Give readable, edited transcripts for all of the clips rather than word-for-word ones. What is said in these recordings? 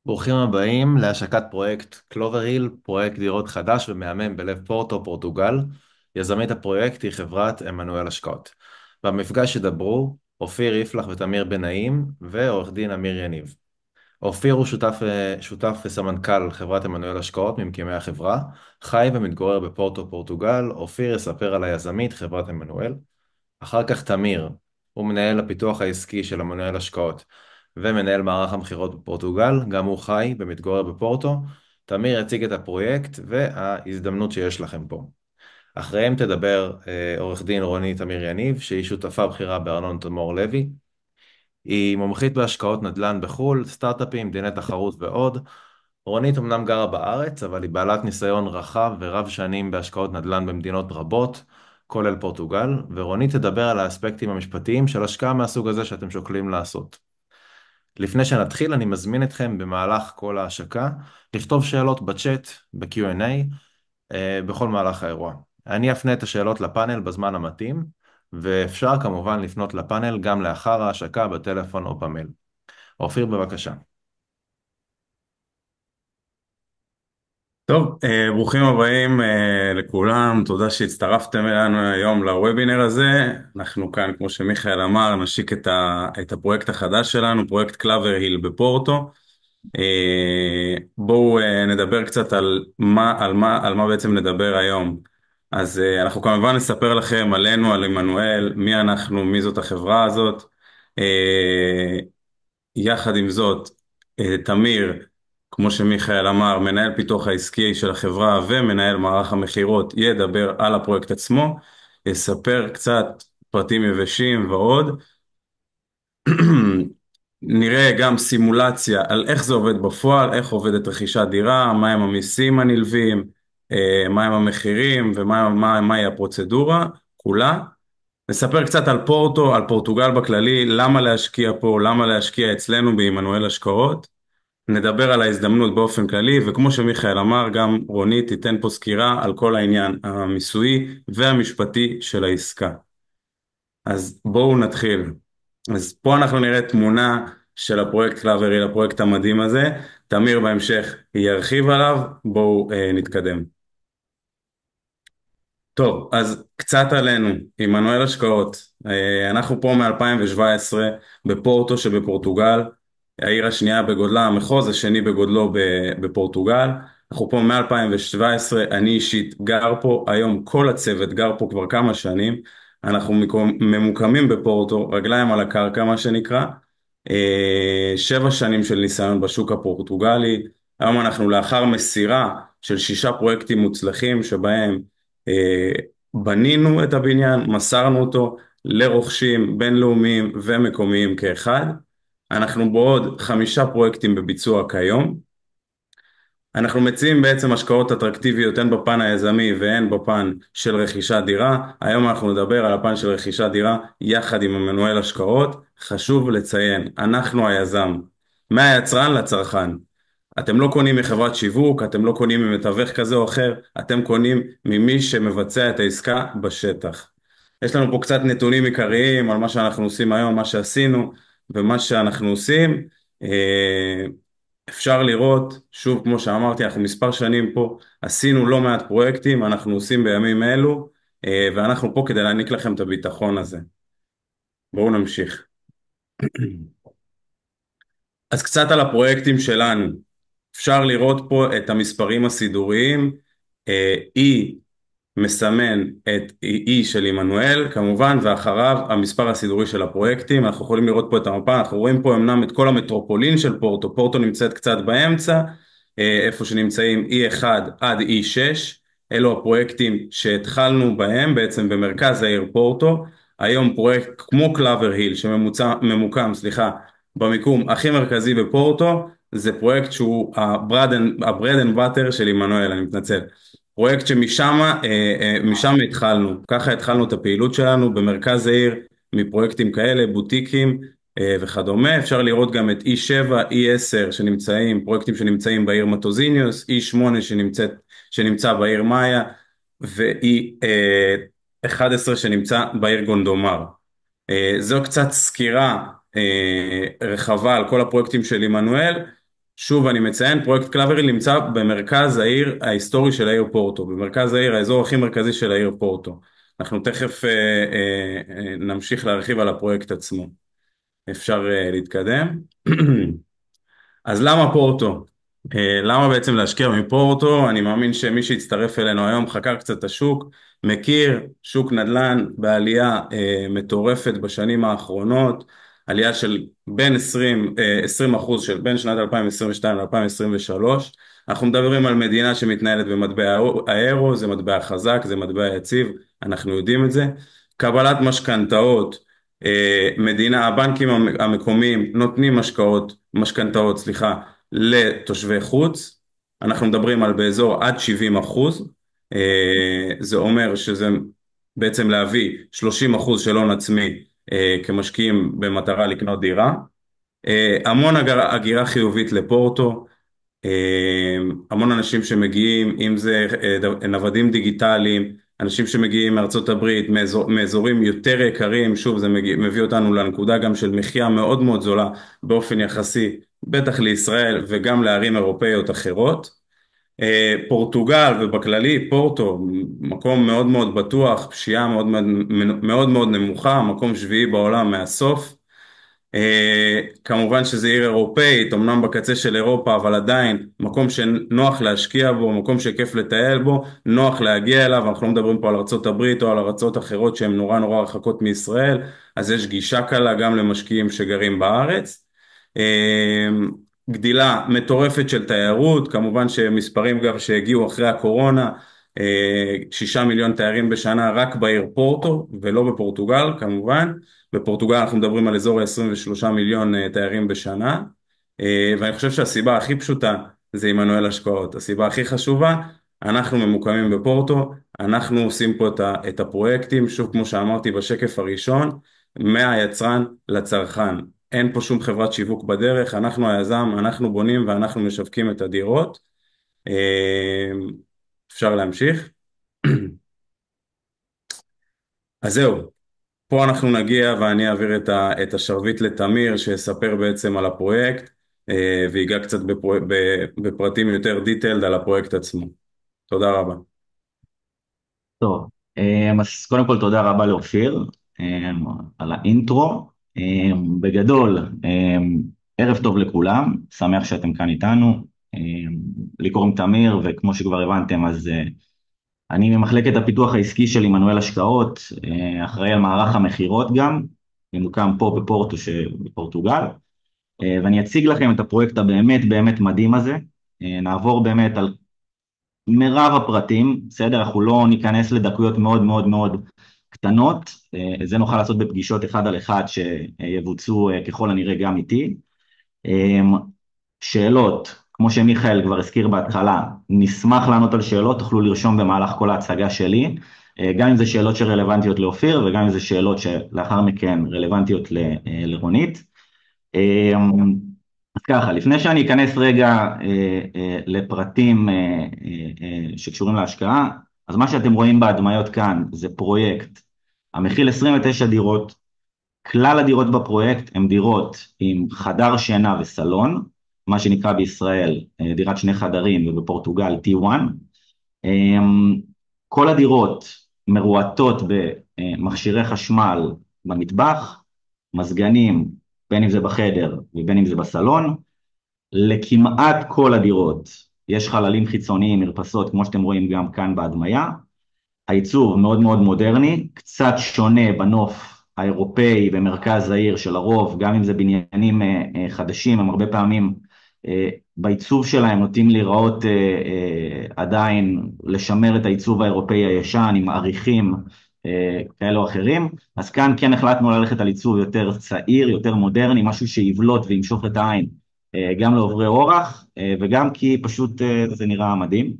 ברוכים הבאים להשקת פרויקט קלובר-היל, פרויקט דירות חדש ומהמם בלב פורטו, פורטוגל. יזמית הפרויקט היא חברת עמנואל השקעות. במפגש ידברו אופיר יפלח ותמיר בן נעים ועורך דין אמיר יניב. אופיר הוא שותף וסמנכ"ל חברת עמנואל השקעות ממקימי החברה, חי ומתגורר בפורטו, פורטוגל. אופיר יספר על היזמית חברת עמנואל. אחר כך תמיר, הוא מנהל הפיתוח העסקי של עמנואל השקעות ומנהל מערך המכירות בפורטוגל, גם הוא חי ומתגורר בפורטו. תמיר יציג את הפרויקט וההזדמנות שיש לכם פה. אחריהם תדבר עורך דין רונית אמיר יניב, שהיא שותפה בכירה בארנון תמור לוי. היא מומחית בהשקעות נדל"ן בחו"ל, סטארט-אפים, דיני תחרות ועוד. רונית אמנם גרה בארץ, אבל היא בעלת ניסיון רחב ורב שנים בהשקעות נדל"ן במדינות רבות, כולל פורטוגל, ורונית תדבר על האספקטים המשפטיים של השקעה מהסוג הזה שאתם שוקלים לעשות. לפני שנתחיל, אני מזמין אתכם במהלך כל ההשקה לכתוב שאלות בצ'אט, ב-Q&A, בכל מהלך האירוע. אני אפנה את השאלות לפאנל בזמן המתאים, ואפשר כמובן לפנות לפאנל גם לאחר ההשקה בטלפון או במייל. אופיר, בבקשה. טוב, ברוכים הבאים לכולם, תודה שהצטרפתם אלינו היום לוובינר הזה. אנחנו כאן, כמו שמיכאל אמר, נשיק את הפרויקט החדש שלנו, פרויקט קלאבר-היל בפורטו. בואו נדבר קצת על מה בעצם נדבר היום. אז אנחנו כמובן נספר לכם עלינו, על עמנואל, מי אנחנו, מי זאת החברה הזאת. אה, יחד עם זאת, תמיר, כמו שמיכאל אמר, מנהל פיתוח העסקי של החברה ומנהל מערך המכירות, ידבר על הפרויקט עצמו, יספר קצת פרטים יבשים ועוד. נראה גם סימולציה על איך זה עובד בפועל, איך עובדת רכישת דירה, מהם המיסים הנלווים, מהם המחירים ומהי הפרוצדורה כולה. נספר קצת על פורטו, על פורטוגל בכללי, למה להשקיע פה, למה להשקיע אצלנו בעמנואל השקעות. נדבר על ההזדמנות באופן כללי, וכמו שמיכאל אמר, גם רונית תיתן פה סקירה על כל העניין המיסויי והמשפטי של העסקה. אז בואו נתחיל. אז פה אנחנו נראה תמונה של הפרויקט קלאברי, לפרויקט המדהים הזה. תמיר בהמשך ירחיב עליו, בואו נתקדם. טוב, אז קצת עלינו, עמנואל השקעות. אנחנו פה מ-2017 בפורטו שבפורטוגל, העיר השנייה בגודלה, המחוז השני בגודלו בפורטוגל. אנחנו פה מ-2017, אני אישית גר פה, היום כל הצוות גר פה כבר כמה שנים. אנחנו ממוקמים בפורטו, רגליים על הקרקע מה שנקרא. 7 שנים של ניסיון בשוק הפורטוגלי. היום אנחנו לאחר מסירה של 6 פרויקטים מוצלחים שבהם בנינו את הבניין, מסרנו אותו לרוכשים בינלאומיים ומקומיים כאחד. אנחנו בעוד 5 פרויקטים בביצוע כיום. אנחנו מציעים בעצם השקעות אטרקטיביות הן בפן היזמי והן בפן של רכישת דירה. היום אנחנו נדבר על הפן של רכישת דירה יחד עם עמנואל השקעות. חשוב לציין, אנחנו היזם, מהיצרן לצרכן. אתם לא קונים מחברת שיווק, אתם לא קונים ממתווך כזה או אחר, אתם קונים ממי שמבצע את העסקה בשטח. יש לנו פה קצת נתונים עיקריים על מה שאנחנו עושים היום, מה שעשינו ומה שאנחנו עושים. אפשר לראות, שוב כמו שאמרתי, אנחנו מספר שנים פה, עשינו לא מעט פרויקטים, אנחנו עושים בימים אלו, ואנחנו פה כדי להעניק לכם את הביטחון הזה. בואו נמשיך. אז קצת על הפרויקטים שלנו. אפשר לראות פה את המספרים הסידוריים, E מסמן את E של עמנואל כמובן, ואחריו המספר הסידורי של הפרויקטים. אנחנו יכולים לראות פה את המפה, אנחנו רואים פה אמנם את כל המטרופולין של פורטו, פורטו נמצאת קצת באמצע, איפה שנמצאים E1 עד E6, אלו הפרויקטים שהתחלנו בהם בעצם במרכז העיר פורטו. היום פרויקט כמו קלאבר-היל שממוקם, במיקום הכי מרכזי בפורטו, זה פרויקט שהוא ה-bread and butter של עמנואל, אני מתנצל. פרויקט משם התחלנו, ככה התחלנו את הפעילות שלנו במרכז העיר, מפרויקטים כאלה, בוטיקים וכדומה. אפשר לראות גם את E7, E10 שנמצאים, פרויקטים שנמצאים בעיר מטוזיניוס, E8 שנמצא בעיר מאיה, ו-E11 שנמצא בעיר גונדומר. זו קצת סקירה רחבה על כל הפרויקטים של עמנואל. שוב אני מציין, פרויקט קלאבריל נמצא במרכז העיר ההיסטורי של העיר פורטו, במרכז העיר, האזור הכי מרכזי של העיר פורטו. אנחנו תכף נמשיך להרחיב על הפרויקט עצמו. אפשר להתקדם. אז למה פורטו? למה בעצם להשקיע מפורטו? אני מאמין שמי שהצטרף אלינו היום חקר קצת את השוק, מכיר שוק נדל"ן בעלייה מטורפת בשנים האחרונות, עלייה של בין 20% של בין שנת 2022 ל-2023. אנחנו מדברים על מדינה שמתנהלת במטבע האירו, זה מטבע חזק, זה מטבע יציב, אנחנו יודעים את זה. קבלת משכנתאות, הבנקים המקומיים נותנים משכנתאות, סליחה, לתושבי חוץ, אנחנו מדברים על באזור עד 70%, זה אומר שזה בעצם להביא 30% של הון עצמי כמשקיעים במטרה לקנות דירה, המון הגירה חיובית לפורטו, המון אנשים שמגיעים, אם זה נוודים דיגיטליים, אנשים שמגיעים מארצות הברית, מאזורים יותר יקרים, שוב זה מביא אותנו לנקודה גם של מחיה מאוד מאוד זולה באופן יחסי, בטח לישראל וגם לערים אירופאיות אחרות. פורטוגל ובכללי פורטו, מקום מאוד מאוד בטוח, פשיעה מאוד מאוד, מאוד מאוד נמוכה, מקום שביעי בעולם מהסוף. כמובן שזה עיר אירופאית, אמנם בקצה של אירופה, אבל עדיין מקום שנוח להשקיע בו, מקום שכיף לטייל בו, נוח להגיע אליו, אנחנו לא מדברים פה על ארצות הברית או על ארצות אחרות שהן נורא נורא רחקות מישראל, אז יש גישה קלה גם למשקיעים שגרים בארץ. גדילה מטורפת של תיירות, כמובן שמספרים גם שהגיעו אחרי הקורונה, 6 מיליון תיירים בשנה רק בעיר פורטו ולא בפורטוגל כמובן. בפורטוגל אנחנו מדברים על אזור 23 מיליון תיירים בשנה, ואני חושב שהסיבה הכי פשוטה זה עמנואל השקעות. הסיבה הכי חשובה, אנחנו ממוקמים בפורטו, אנחנו עושים פה את הפרויקטים, שוב כמו שאמרתי בשקף הראשון, מהיצרן לצרכן. אין פה שום חברת שיווק בדרך, אנחנו היזם, אנחנו בונים ואנחנו משווקים את הדירות. אפשר להמשיך? אז זהו. פה אנחנו נגיע ואני אעביר את השרביט לתמיר שיספר בעצם על הפרויקט ויגע קצת בפרטים יותר דיטלד על הפרויקט עצמו. תודה רבה. טוב, אז קודם כל תודה רבה לאופיר על האינטרו. בגדול, ערב טוב לכולם, שמח שאתם כאן איתנו. לי קוראים תמיר, וכמו שכבר הבנתם, אז אני ממחלקת הפיתוח העסקי של עמנואל השקעות, אחראי על מערך המכירות גם, ממוקם פה בפורטו בפורטוגל, ואני אציג לכם את הפרויקט הבאמת באמת מדהים הזה. נעבור באמת על מרב הפרטים, בסדר? אנחנו לא ניכנס לדקויות מאוד מאוד מאוד קטנות, זה נוכל לעשות בפגישות אחד על אחד שיבוצעו ככל הנראה גם איתי. שאלות, כמו שמיכאל כבר הזכיר בהתחלה, נשמח לענות על שאלות, תוכלו לרשום במהלך כל ההצגה שלי, גם אם זה שאלות שרלוונטיות לאופיר וגם אם זה שאלות שלאחר מכן רלוונטיות לרונית. אז ככה, לפני שאני אכנס רגע לפרטים שקשורים להשקעה, אז מה שאתם רואים בהדמיות כאן זה פרויקט המכיל 29 דירות. כלל הדירות בפרויקט הן דירות עם חדר שינה וסלון, מה שנקרא בישראל דירת שני חדרים ובפורטוגל T1. כל הדירות מרועטות במכשירי חשמל במטבח, מזגנים בין אם זה בחדר ובין אם זה בסלון. לכמעט כל הדירות יש חללים חיצוניים, מרפסות, כמו שאתם רואים גם כאן בהדמיה. העיצוב מאוד מאוד מודרני, קצת שונה בנוף האירופאי במרכז העיר של הרוב, גם אם זה בניינים חדשים, הם הרבה פעמים בעיצוב שלהם נוטים לראות עדיין לשמר את העיצוב האירופאי הישן עם עריכים כאלו אחרים. אז כאן כן החלטנו ללכת על עיצוב יותר צעיר, יותר מודרני, משהו שיבלוט וימשוך את העין גם לעוברי אורח וגם כי פשוט זה נראה מדהים.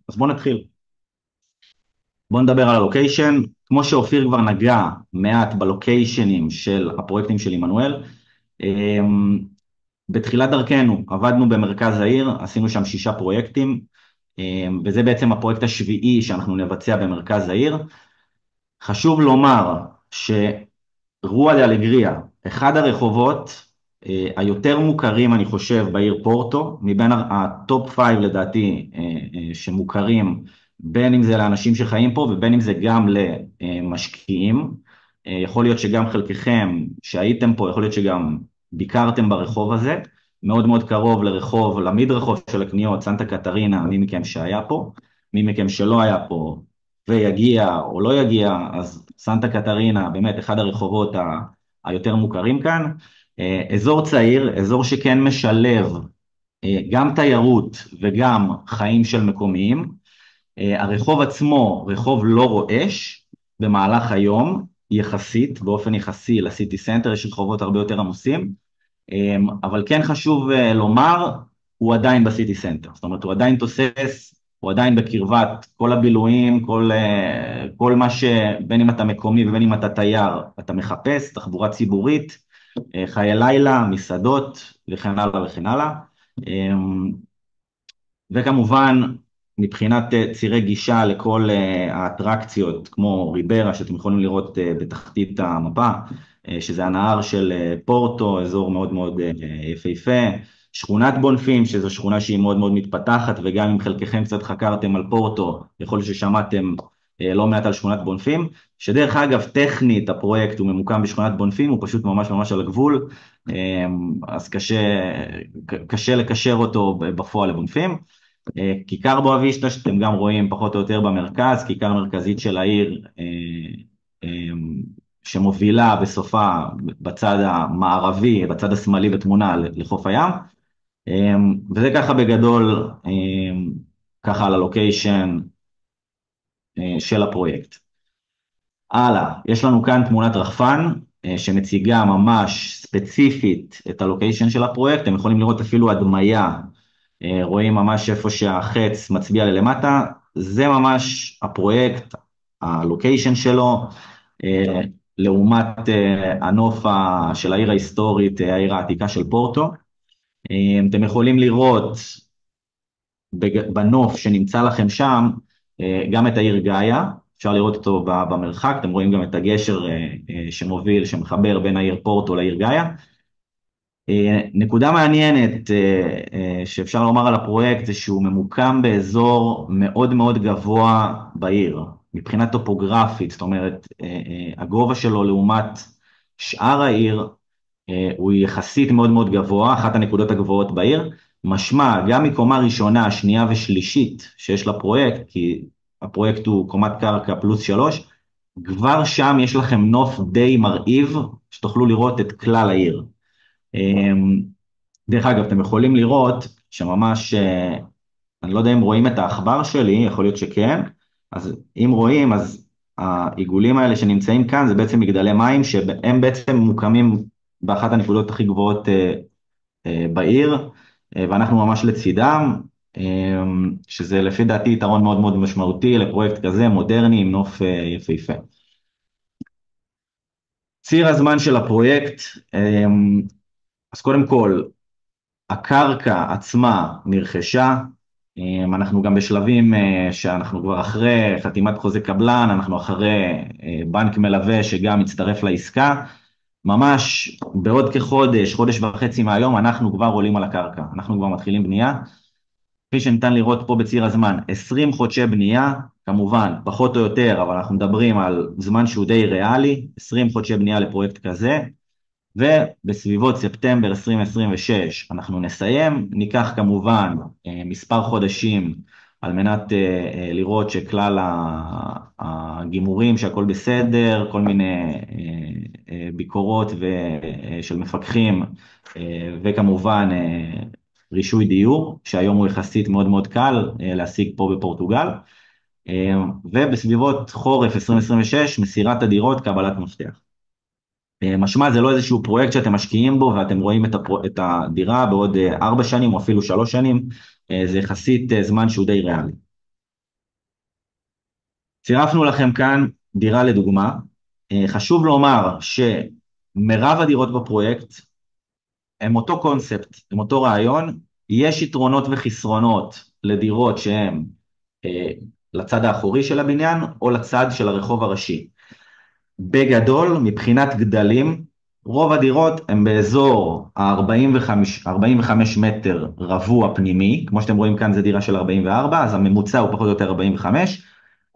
אז בואו נתחיל. בואו נדבר על הלוקיישן. כמו שאופיר כבר נגע מעט בלוקיישנים של הפרויקטים של עמנואל, בתחילת דרכנו עבדנו במרכז העיר, עשינו שם 6 פרויקטים, וזה בעצם הפרויקט השביעי שאנחנו נבצע במרכז העיר. חשוב לומר שרוע דה אלגריה, אחד הרחובות, היותר מוכרים אני חושב בעיר פורטו, מבין הטופ 5 לדעתי שמוכרים, בין אם זה לאנשים שחיים פה ובין אם זה גם למשקיעים. יכול להיות שגם חלקכם שהייתם פה, יכול להיות שגם ביקרתם ברחוב הזה, מאוד מאוד קרוב לרחוב, למדרחוב של הקניות, סנטה קטרינה, מי מכם שהיה פה, מי מכם שלא היה פה ויגיע או לא יגיע, אז סנטה קטרינה באמת אחד הרחובות היותר מוכרים כאן. אזור צעיר, אזור שכן משלב גם תיירות וגם חיים של מקומיים. הרחוב עצמו, רחוב לא רועש במהלך היום, יחסית, באופן יחסי לסיטי סנטר, יש רחובות הרבה יותר עמוסים, אבל כן חשוב לומר, הוא עדיין בסיטי סנטר, זאת אומרת הוא עדיין תוסס, הוא עדיין בקרבת כל הבילויים, כל מה שבין אם אתה מקומי ובין אם אתה תייר, אתה מחפש, תחבורה ציבורית, חיי לילה, מסעדות וכן הלאה וכן הלאה. וכמובן מבחינת צירי גישה לכל האטרקציות כמו ריברה שאתם יכולים לראות בתחתית המפה, שזה הנהר של פורטו, אזור מאוד מאוד יפהפה, שכונת בונפים שזו שכונה שהיא מאוד מאוד מתפתחת, וגם אם חלקכם קצת חקרתם על פורטו יכול להיות ששמעתם לא מעט על שכונת בונפים, שדרך אגב טכנית הפרויקט הוא ממוקם בשכונת בונפים, הוא פשוט ממש ממש על הגבול, אז קשה לקשר אותו בפועל לבונפים. כיכר בואביסטה שאתם גם רואים פחות או יותר במרכז, כיכר מרכזית של העיר שמובילה בסופה בצד המערבי, בצד השמאלי בתמונה לחוף הים, וזה ככה בגדול, ככה על הלוקיישן של הפרויקט. הלאה, יש לנו כאן תמונת רחפן שמציגה ממש ספציפית את הלוקיישן של הפרויקט, אתם יכולים לראות אפילו הדמיה, רואים ממש איפה שהחץ מצביע ללמטה, זה ממש הפרויקט, הלוקיישן שלו, לעומת הנוף של העיר ההיסטורית, העיר העתיקה של פורטו. אתם יכולים לראות בנוף שנמצא לכם שם, גם את העיר גאיה, אפשר לראות אותו במרחק, אתם רואים גם את הגשר שמוביל, שמחבר בין העיר פורטו לעיר גאיה. נקודה מעניינת שאפשר לומר על הפרויקט זה שהוא ממוקם באזור מאוד מאוד גבוה בעיר, מבחינה טופוגרפית, זאת אומרת הגובה שלו לעומת שאר העיר הוא יחסית מאוד מאוד גבוה, אחת הנקודות הגבוהות בעיר, משמע גם מקומה ראשונה, שנייה ושלישית שיש לפרויקט, כי הפרויקט הוא קומת קרקע פלוס 3, כבר שם יש לכם נוף די מרהיב שתוכלו לראות את כלל העיר. דרך אגב, אתם יכולים לראות שממש, אני לא יודע אם רואים את העכבר שלי, יכול להיות שכן, אז אם רואים, אז העיגולים האלה שנמצאים כאן, זה בעצם מגדלי מים, שהם בעצם מוקמים באחת הנקודות הכי גבוהות בעיר, ואנחנו ממש לצידם, שזה לפי דעתי יתרון מאוד מאוד משמעותי לפרויקט כזה, מודרני, עם נוף יפהפה. ציר הזמן של הפרויקט, אז קודם כל, הקרקע עצמה נרכשה, אנחנו גם בשלבים שאנחנו כבר אחרי חתימת חוזה קבלן, אנחנו אחרי בנק מלווה שגם מצטרף לעסקה, ממש בעוד כחודש, חודש וחצי מהיום, אנחנו כבר עולים על הקרקע, אנחנו כבר מתחילים בנייה, כפי שניתן לראות פה בציר הזמן, 20 חודשי בנייה, כמובן פחות או יותר, אבל אנחנו מדברים על זמן שהוא די ריאלי, 20 חודשי בנייה לפרויקט כזה, ובסביבות ספטמבר 2026 אנחנו נסיים, ניקח כמובן מספר חודשים על מנת לראות שכלל הגימורים שהכל בסדר, כל מיני ביקורות של מפקחים וכמובן רישוי דיור, שהיום הוא יחסית מאוד מאוד קל להשיג פה בפורטוגל, ובסביבות חורף 2026 מסירת הדירות, קבלת מפתח. משמע זה לא איזשהו פרויקט שאתם משקיעים בו ואתם רואים את הדירה בעוד 4 שנים או אפילו 3 שנים, זה יחסית זמן שהוא די ריאלי. צירפנו לכם כאן דירה לדוגמה, חשוב לומר שמרב הדירות בפרויקט הם אותו קונספט, הם אותו רעיון, יש יתרונות וחסרונות לדירות שהן לצד האחורי של הבניין או לצד של הרחוב הראשי. בגדול, מבחינת גדלים, רוב הדירות הן באזור ה-45 מטר רבוע פנימי, כמו שאתם רואים כאן זה דירה של 44, אז הממוצע הוא פחות או יותר 45,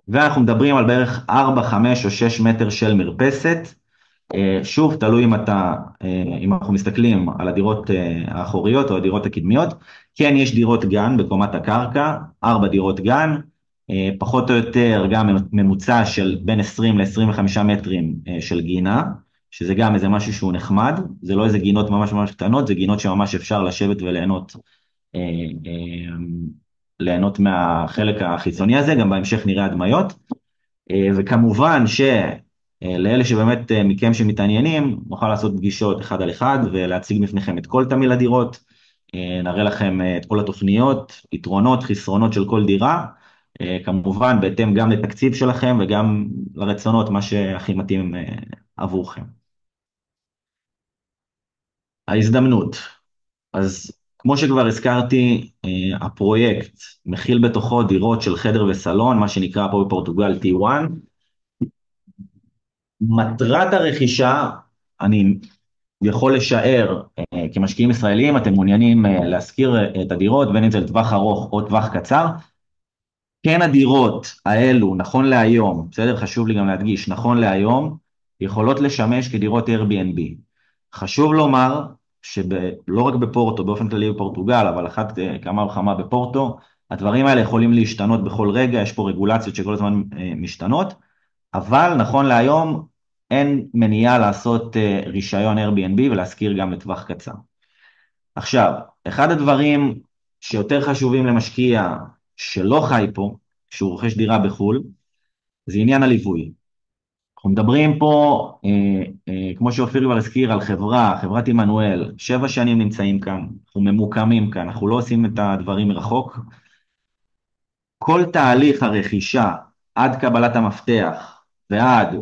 ואנחנו מדברים על בערך 4, 5 או 6 מטר של מרפסת. שוב, תלוי אם אנחנו מסתכלים על הדירות האחוריות או הדירות הקדמיות. כן, יש דירות גן בקומת הקרקע, 4 דירות גן, פחות או יותר גם ממוצע של בין 20 ל-25 מטרים של גינה, שזה גם איזה משהו שהוא נחמד, זה לא איזה גינות ממש ממש קטנות, זה גינות שממש אפשר לשבת וליהנות מהחלק החיצוני הזה, גם בהמשך נראה הדמיות. וכמובן שלאלה שבאמת מכם שמתעניינים, נוכל לעשות פגישות אחד על אחד ולהציג בפניכם את כל תמהיל הדירות, נראה לכם את כל התוכניות, יתרונות, חסרונות של כל דירה, כמובן בהתאם גם לתקציב שלכם וגם לרצונות, מה שהכי מתאים עבורכם. ההזדמנות. אז כמו שכבר הזכרתי, הפרויקט מכיל בתוכו דירות של חדר וסלון, מה שנקרא פה בפורטוגל T1. מטרת הרכישה, אני יכול לשער, כמשקיעים ישראלים, אתם מעוניינים להשכיר את הדירות, בין אם זה לטווח ארוך או טווח קצר. כן, הדירות האלו, נכון להיום, בסדר? חשוב לי גם להדגיש, נכון להיום, יכולות לשמש כדירות Airbnb. חשוב לומר שלא רק בפורטו, באופן כללי בפורטוגל, אבל אחת כמה וכמה בפורטו, הדברים האלה יכולים להשתנות בכל רגע, יש פה רגולציות שכל הזמן משתנות, אבל נכון להיום אין מניעה לעשות רישיון Airbnb ולהשכיר גם לטווח קצר. עכשיו, אחד הדברים שיותר חשובים למשקיע שלא חי פה, כשהוא רוכש דירה בחול, זה עניין הליווי. אנחנו מדברים פה, כמו שאופיר כבר הזכיר, על חברת עמנואל, 7 שנים נמצאים כאן, אנחנו ממוקמים כאן, אנחנו לא עושים את הדברים מרחוק. כל תהליך הרכישה עד קבלת המפתח ועד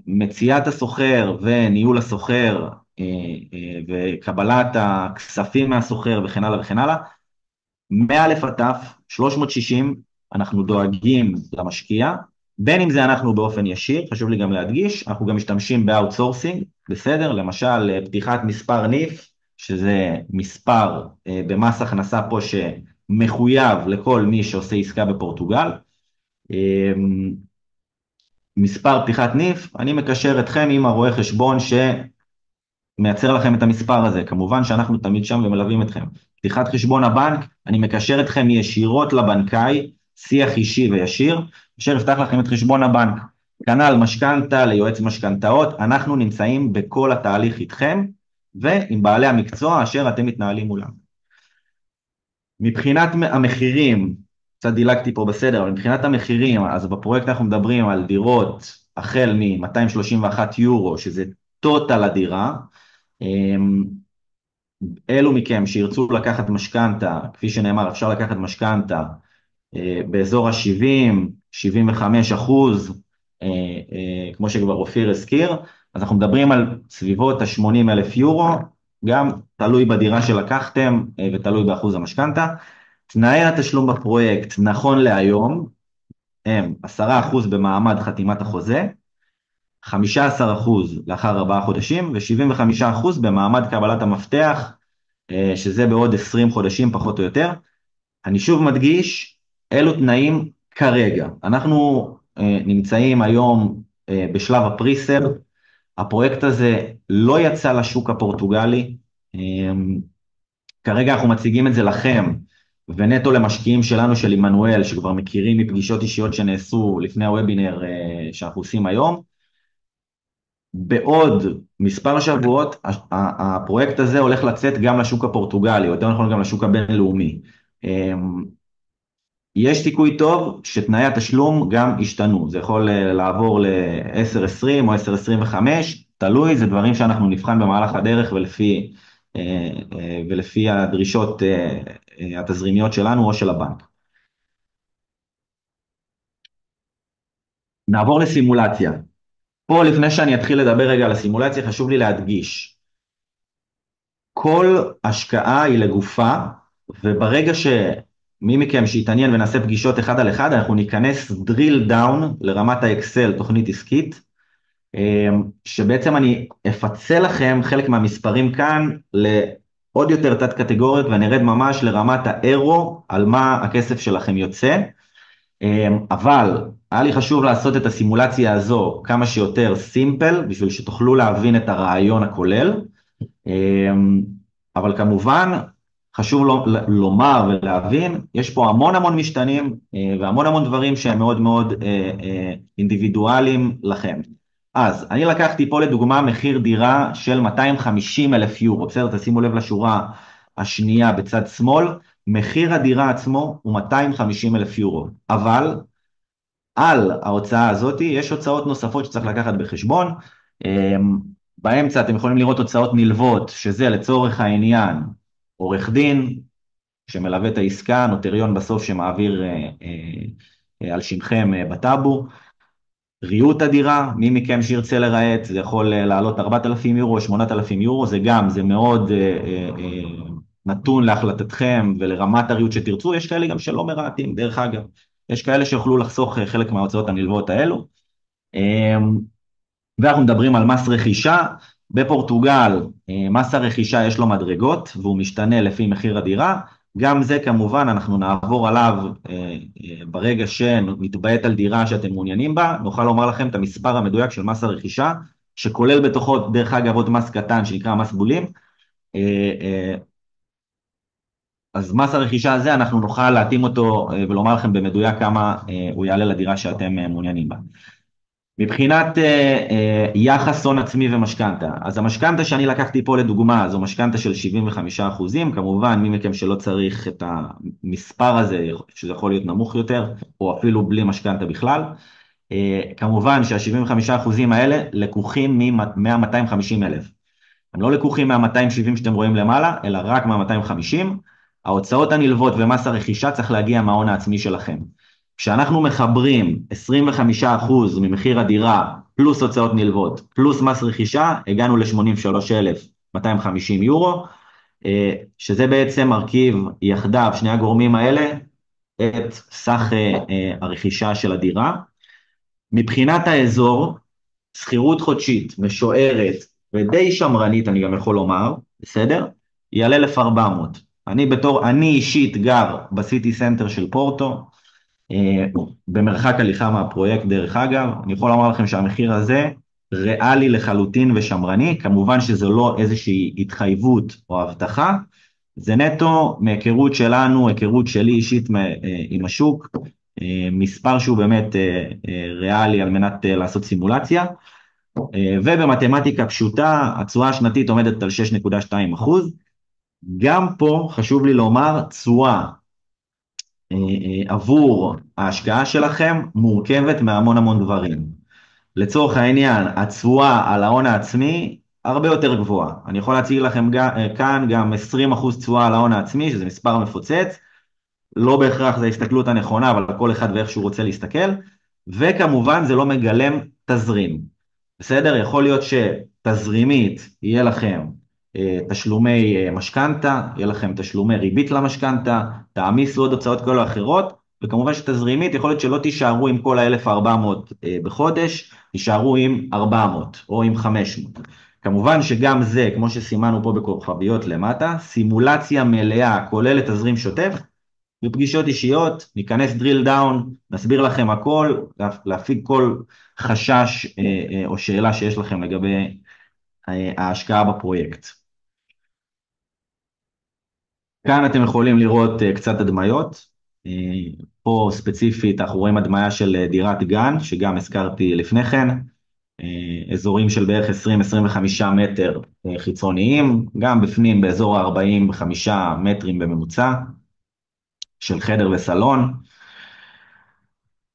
מציאת הסוחר וניהול הסוחר וקבלת הכספים מהסוחר וכן הלאה וכן הלאה, מאלף עד תף, 360, אנחנו דואגים למשקיע, בין אם זה אנחנו באופן ישיר, חשוב לי גם להדגיש, אנחנו גם משתמשים באוטסורסינג, בסדר? למשל, פתיחת מספר ניף, שזה מספר במס הכנסה פה שמחויב לכל מי שעושה עסקה בפורטוגל. מספר פתיחת ניף, אני מקשר אתכם עם הרואה חשבון שמייצר לכם את המספר הזה, כמובן שאנחנו תמיד שם ומלווים אתכם. פתיחת חשבון הבנק, אני מקשר אתכם ישירות לבנקאי, שיח אישי וישיר, אשר יפתח לכם את חשבון הבנק. כנ"ל משכנתא ליועץ משכנתאות, אנחנו נמצאים בכל התהליך איתכם, ועם בעלי המקצוע אשר אתם מתנהלים מולם. מבחינת המחירים, קצת דילגתי פה בסדר, אבל מבחינת המחירים, אז בפרויקט אנחנו מדברים על דירות החל מ-231 יורו, שזה טוטל הדירה. אלו מכם שירצו לקחת משכנתא, כפי שנאמר, אפשר לקחת משכנתא באזור ה-70-75%, כמו שכבר אופיר הזכיר, אז אנחנו מדברים על סביבות ה-80,000 יורו, גם תלוי בדירה שלקחתם ותלוי באחוז המשכנתא. תנאי התשלום בפרויקט נכון להיום הם 10% במעמד חתימת החוזה, 15% לאחר 4 חודשים ו-75% במעמד קבלת המפתח, שזה בעוד 20 חודשים פחות או יותר. אני שוב מדגיש, אלו תנאים כרגע. אנחנו נמצאים היום בשלב הפריסל, הפרויקט הזה לא יצא לשוק הפורטוגלי, כרגע אנחנו מציגים את זה לכם, ונטו למשקיעים שלנו של עמנואל, שכבר מכירים מפגישות אישיות שנעשו לפני הוובינר שאנחנו עושים היום. בעוד מספר שבועות, הפרויקט הזה הולך לצאת גם לשוק הפורטוגלי, או יותר נכון גם לשוק הבינלאומי. יש סיכוי טוב שתנאי התשלום גם ישתנו, זה יכול לעבור ל-10-20 או 10-25, תלוי, זה דברים שאנחנו נבחן במהלך הדרך ולפי הדרישות התזרימיות שלנו או של הבנק. נעבור לסימולציה. פה לפני שאני אתחיל לדבר רגע על הסימולציה, חשוב לי להדגיש. כל השקעה היא לגופה, וברגע שמי מכם שיתעניין ונעשה פגישות אחד על אחד, אנחנו ניכנס drill down לרמת האקסל, תוכנית עסקית, שבעצם אני אפצה לכם חלק מהמספרים כאן לעוד יותר תת קטגוריות, ואני ארד ממש לרמת האירו על מה הכסף שלכם יוצא. אבל היה לי חשוב לעשות את הסימולציה הזו כמה שיותר סימפל, בשביל שתוכלו להבין את הרעיון הכולל. אבל כמובן, חשוב לומר ולהבין, יש פה המון המון משתנים, והמון המון דברים שהם מאוד מאוד אינדיבידואליים לכם. אז אני לקחתי פה לדוגמה מחיר דירה של 250,000 יורו, בסדר? תשימו לב לשורה השנייה בצד שמאל, מחיר הדירה עצמו הוא 250,000 יורו, אבל על ההוצאה הזאת יש הוצאות נוספות שצריך לקחת בחשבון. באמצע אתם יכולים לראות הוצאות נלוות, שזה לצורך העניין עורך דין שמלווה את העסקה, נוטריון בסוף שמעביר על שמכם בטאבו, ריהוט הדירה, מי מכם שירצה לרהט, זה יכול לעלות 4,000 יורו או 8,000 יורו, זה מאוד נתון להחלטתכם ולרמת הריהוט שתרצו. יש כאלה גם שלא מרהטים, דרך אגב, יש כאלה שיוכלו לחסוך חלק מההוצאות הנלוות האלו. ואנחנו מדברים על מס רכישה. בפורטוגל מס הרכישה יש לו מדרגות והוא משתנה לפי מחיר הדירה, גם זה כמובן אנחנו נעבור עליו ברגע שנתבעת על דירה שאתם מעוניינים בה, נוכל לומר לכם את המספר המדויק של מס הרכישה, שכולל בתוכו דרך אגב עוד מס קטן שנקרא מס בולים. אז מס הרכישה הזה אנחנו נוכל להתאים אותו ולומר לכם במדויק כמה הוא יעלה לדירה שאתם מעוניינים בה. מבחינת יחס הון עצמי ומשכנתה, אז המשכנתה שאני לקחתי פה לדוגמה, זו משכנתה של 75%, כמובן מי מכם שלא צריך את המספר הזה, שזה יכול להיות נמוך יותר, או אפילו בלי משכנתה בכלל, כמובן שה-75% האלה לקוחים מה-250,000, הם לא לקוחים מה-270 שאתם רואים למעלה, אלא רק מה-250, ההוצאות הנלוות ומס הרכישה צריך להגיע מההון העצמי שלכם. כשאנחנו מחברים 25% ממחיר הדירה פלוס הוצאות נלוות פלוס מס רכישה, הגענו ל-83,250 יורו, שזה בעצם מרכיב יחדיו, שני הגורמים האלה, את סך הרכישה של הדירה. מבחינת האזור, שכירות חודשית משוערת ודי שמרנית, אני גם יכול לומר, בסדר? יעלה 1,400. אני אישית גר בסיטי סנטר של פורטו, במרחק הליכה מהפרויקט דרך אגב, אני יכול לומר לכם שהמחיר הזה ריאלי לחלוטין ושמרני, כמובן שזה לא איזושהי התחייבות או הבטחה, זה נטו מהיכרות שלנו, היכרות שלי אישית עם השוק, מספר שהוא באמת ריאלי על מנת לעשות סימולציה, ובמתמטיקה פשוטה, התשואה השנתית עומדת על 6.2%, גם פה חשוב לי לומר, תשואה עבור ההשקעה שלכם מורכבת מהמון המון דברים. לצורך העניין, התשואה על ההון העצמי הרבה יותר גבוהה. אני יכול להציג לכם כאן גם 20% תשואה על ההון העצמי, שזה מספר מפוצץ, לא בהכרח זה ההסתכלות הנכונה, אבל כל אחד ואיך שהוא רוצה להסתכל, וכמובן זה לא מגלם תזרים. בסדר? יכול להיות שתזרימית יהיה לכם תשלומי משכנתה, יהיה לכם תשלומי ריבית למשכנתה, תעמיסו עוד הוצאות כאלה או אחרות, וכמובן שתזרימית יכול להיות שלא תישארו עם כל ה-1,400 בחודש, תישארו עם 400 או עם 500. כמובן שגם זה, כמו שסימנו פה בכוכביות למטה, סימולציה מלאה כוללת תזרים שוטף, בפגישות אישיות, ניכנס drill down, נסביר לכם הכל, להפיג כל חשש או שאלה שיש לכם לגבי ההשקעה בפרויקט. כאן אתם יכולים לראות קצת הדמיות, פה ספציפית אנחנו רואים הדמיה של דירת גן, שגם הזכרתי לפני כן, אזורים של בערך 20-25 מטר חיצוניים, גם בפנים באזור ה-45 מטרים בממוצע, של חדר וסלון.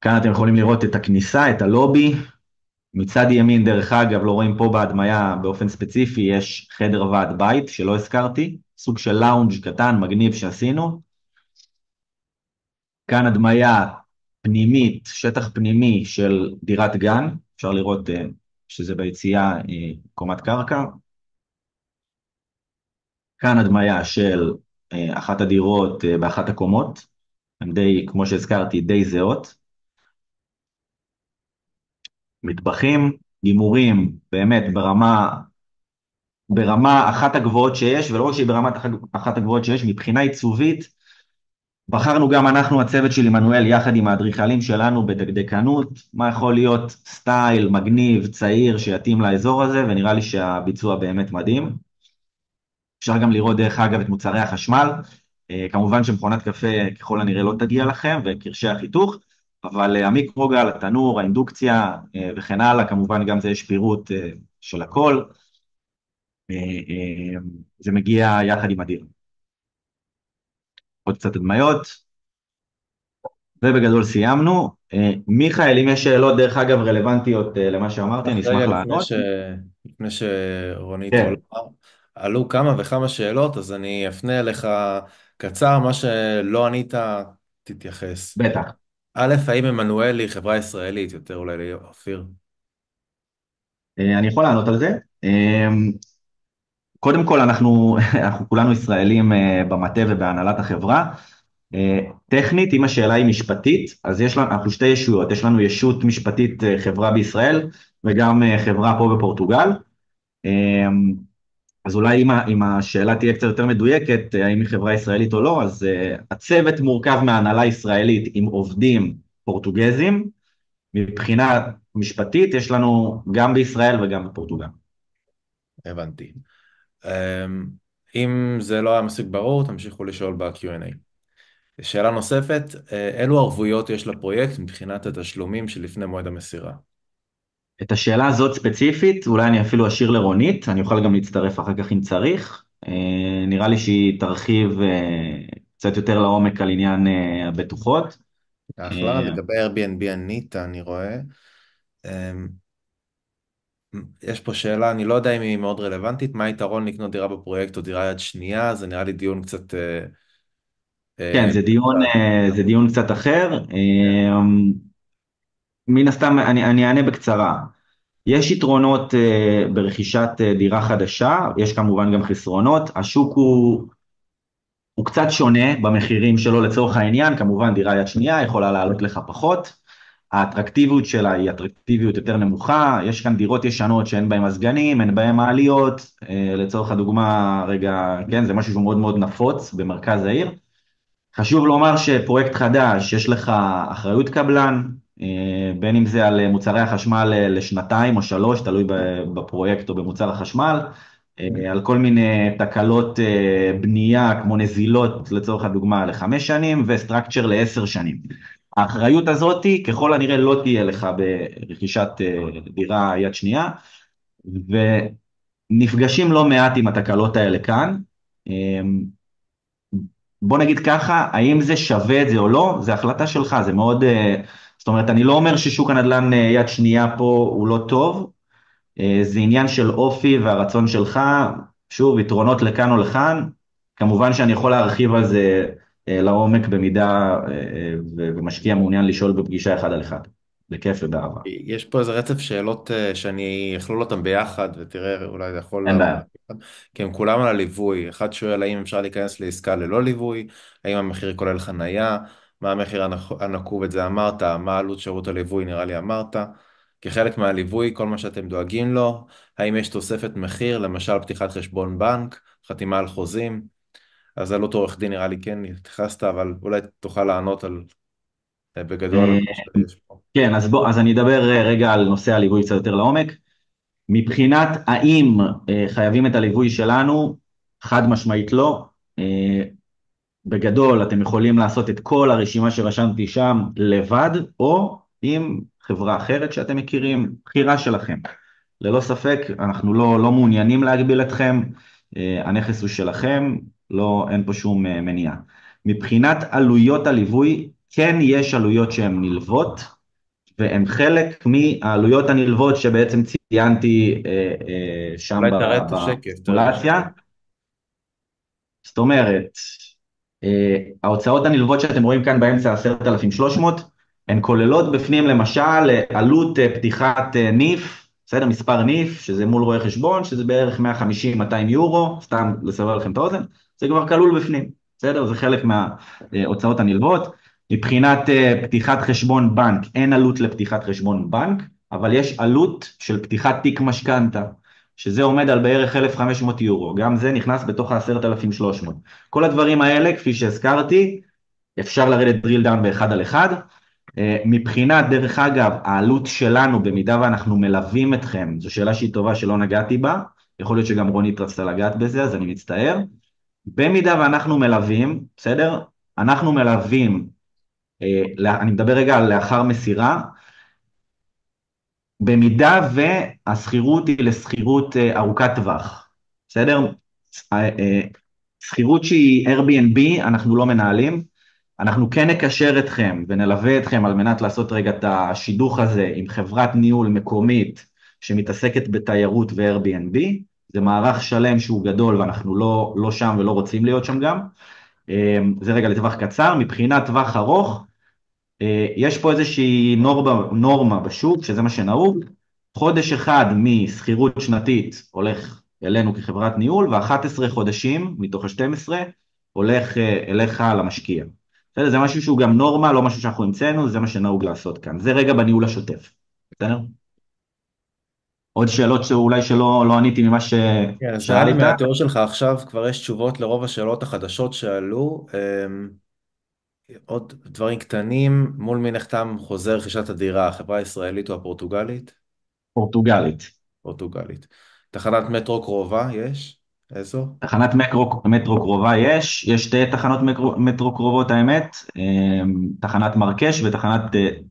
כאן אתם יכולים לראות את הכניסה, את הלובי, מצד ימין דרך אגב, לא רואים פה בהדמיה באופן ספציפי, יש חדר ועד בית שלא הזכרתי, סוג של לאונג' קטן מגניב שעשינו. כאן הדמיה פנימית, שטח פנימי של דירת גן, אפשר לראות שזה ביציאה קומת קרקע. כאן הדמיה של אחת הדירות באחת הקומות, הן די, כמו שהזכרתי, די זהות. מטבחים, גימורים באמת ברמה אחת הגבוהות שיש, ולא רק שהיא ברמת אחת הגבוהות שיש, מבחינה עיצובית, בחרנו גם אנחנו, הצוות של עמנואל, יחד עם האדריכלים שלנו בדקדקנות, מה יכול להיות סטייל, מגניב, צעיר, שיתאים לאזור הזה, ונראה לי שהביצוע באמת מדהים. אפשר גם לראות דרך אגב את מוצרי החשמל, כמובן שמכונת קפה ככל הנראה לא תגיע לכם, וקרשי החיתוך, אבל המיקרוגל, התנור, האינדוקציה וכן הלאה, כמובן גם זה יש פירוט של הכל, זה מגיע יחד עם הדיר. עוד קצת הדמיות. ובגדול סיימנו. מיכאל, אם יש שאלות דרך אגב רלוונטיות למה שאמרתי, אני רגע, אשמח לענות. לפני שרונית עולה, כן, עלו כמה וכמה שאלות, אז אני אפנה אליך קצר, מה שלא ענית, תתייחס. בטח. א', האם עמנואל היא חברה ישראלית, יותר אולי לאופיר? אני יכול לענות על זה. קודם כל, אנחנו כולנו ישראלים במטה ובהנהלת החברה. טכנית, אם השאלה היא משפטית, אז אנחנו שתי ישויות. יש לנו ישות משפטית, חברה בישראל, וגם חברה פה בפורטוגל. אז אולי אם השאלה תהיה קצת יותר מדויקת, האם היא חברה ישראלית או לא, אז הצוות מורכב מהנהלה ישראלית עם עובדים פורטוגזים. מבחינה משפטית יש לנו גם בישראל וגם בפורטוגל. הבנתי. אם זה לא היה מספיק ברור, תמשיכו לשאול ב-Q&A. שאלה נוספת, אילו ערבויות יש לפרויקט מבחינת התשלומים שלפני מועד המסירה? את השאלה הזאת ספציפית, אולי אני אפילו אשאיר לרונית, אני אוכל גם להצטרף אחר כך אם צריך. נראה לי שהיא תרחיב קצת יותר לעומק על עניין הבטוחות. אחלה, לגבי Airbnb ענית, אני רואה. יש פה שאלה, אני לא יודע אם היא מאוד רלוונטית, מה היתרון לקנות דירה בפרויקט או דירה יד שנייה? זה נראה לי דיון קצת... כן, זה דיון קצת אחר. מן הסתם, אני אענה בקצרה. יש יתרונות ברכישת דירה חדשה, יש כמובן גם חסרונות. השוק הוא קצת שונה במחירים שלו לצורך העניין, כמובן דירה יד שנייה יכולה לעלות לך פחות, האטרקטיביות שלה היא אטרקטיביות יותר נמוכה, יש כאן דירות ישנות שאין בהן מזגנים, אין בהן מעליות, לצורך הדוגמה, רגע, כן, זה משהו שהוא מאוד מאוד נפוץ במרכז העיר. חשוב לומר שפרויקט חדש, יש לך אחריות קבלן, בין אם זה על מוצרי החשמל לשנתיים או שלוש, תלוי בפרויקט או במוצר החשמל, על כל מיני תקלות בנייה כמו נזילות לצורך הדוגמה ל5 שנים וסטרקצ'ר ל10 שנים. האחריות הזאת ככל הנראה לא תהיה לך ברכישת דירה יד שנייה, ונפגשים לא מעט עם התקלות האלה כאן. בוא נגיד ככה, האם זה שווה את זה או לא, זה החלטה שלך, זה מאוד, זאת אומרת, אני לא אומר ששוק הנדל"ן יד שנייה פה הוא לא טוב, זה עניין של אופי והרצון שלך, שוב, יתרונות לכאן או לכאן, כמובן שאני יכול להרחיב על זה לעומק במידה ומשקיע מעוניין לשאול בפגישה אחד על אחד, בכיף ובאהבה. יש פה איזה רצף שאלות שאני אכלול אותם ביחד, ותראה, אולי זה יכול אין לעבוד. בעיה. כי הם כולם על הליווי. אחד שואל האם אפשר להיכנס לעסקה ללא ליווי, האם המחיר כולל חנייה, מה המחיר הנקוב, את זה אמרת, מה עלות שירות הליווי, נראה לי אמרת. כחלק מהליווי, כל מה שאתם דואגים לו, האם יש תוספת מחיר, למשל פתיחת חשבון בנק, חתימה על חוזים, אז עלות עורך דין נראה לי כן התייחסת, אבל אולי תוכל לענות על, בגדול על מה שיש פה. כן, אז אני אדבר רגע על נושא הליווי קצת יותר לעומק. מבחינת האם חייבים את הליווי שלנו, חד משמעית לא. בגדול אתם יכולים לעשות את כל הרשימה שרשמתי שם לבד, או עם חברה אחרת שאתם מכירים, בחירה שלכם. ללא ספק, אנחנו לא מעוניינים להגביל אתכם, הנכס הוא שלכם, אין פה שום מניעה. מבחינת עלויות הליווי, כן יש עלויות שהן נלוות, והן חלק מהעלויות הנלוות שבעצם ציינתי שם אולי תראה את השקף, בסימולציה. זאת אומרת, ההוצאות הנלוות שאתם רואים כאן באמצע 10,300, הן כוללות בפנים למשל עלות פתיחת ניף, בסדר, מספר ניף, שזה מול רואה חשבון, שזה בערך 150-200 יורו, סתם לסבר לכם את האוזן, זה כבר כלול בפנים, בסדר, זה חלק מההוצאות הנלוות. מבחינת פתיחת חשבון בנק, אין עלות לפתיחת חשבון בנק, אבל יש עלות של פתיחת תיק משכנתה, שזה עומד על בערך 1,500 יורו, גם זה נכנס בתוך ה-10,300. כל הדברים האלה, כפי שהזכרתי, אפשר לרדת drill down באחד על אחד. מבחינת, דרך אגב, העלות שלנו, במידה ואנחנו מלווים אתכם, זו שאלה שהיא טובה שלא נגעתי בה, יכול להיות שגם רונית רצתה לגעת בזה, אז אני מצטער. במידה ואנחנו מלווים, בסדר? אנחנו מלווים, אני מדבר רגע על לאחר מסירה, במידה והשכירות היא לשכירות ארוכת טווח, בסדר? שכירות שהיא Airbnb אנחנו לא מנהלים, אנחנו כן נקשר אתכם ונלווה אתכם על מנת לעשות רגע את השידוך הזה עם חברת ניהול מקומית שמתעסקת בתיירות ו-Airbnb, זה מערך שלם שהוא גדול ואנחנו לא שם ולא רוצים להיות שם גם, זה רגע לטווח קצר. מבחינת טווח ארוך, יש פה איזושהי נורמה בשוק, שזה מה שנהוג, חודש אחד משכירות שנתית הולך אלינו כחברת ניהול, ו11 חודשים מתוך ה-12 הולך אליך למשקיע. בסדר? זה משהו שהוא גם נורמה, לא משהו שאנחנו המצאנו, זה מה שנהוג לעשות כאן. זה רגע בניהול השוטף. בסדר? עוד שאלות שאולי שלא עניתי ממה כן, אז נראה לי ששאלת? מהתיאור שלך עכשיו כבר יש תשובות לרוב השאלות החדשות שעלו. עוד דברים קטנים, מול מי נחתם חוזה רכישת הדירה, החברה הישראלית או הפורטוגלית? פורטוגלית. פורטוגלית. תחנת מטרו קרובה יש? איזו? תחנת מטרו קרובה יש שתי תחנות מטרו קרובות האמת, תחנת מרקש ותחנת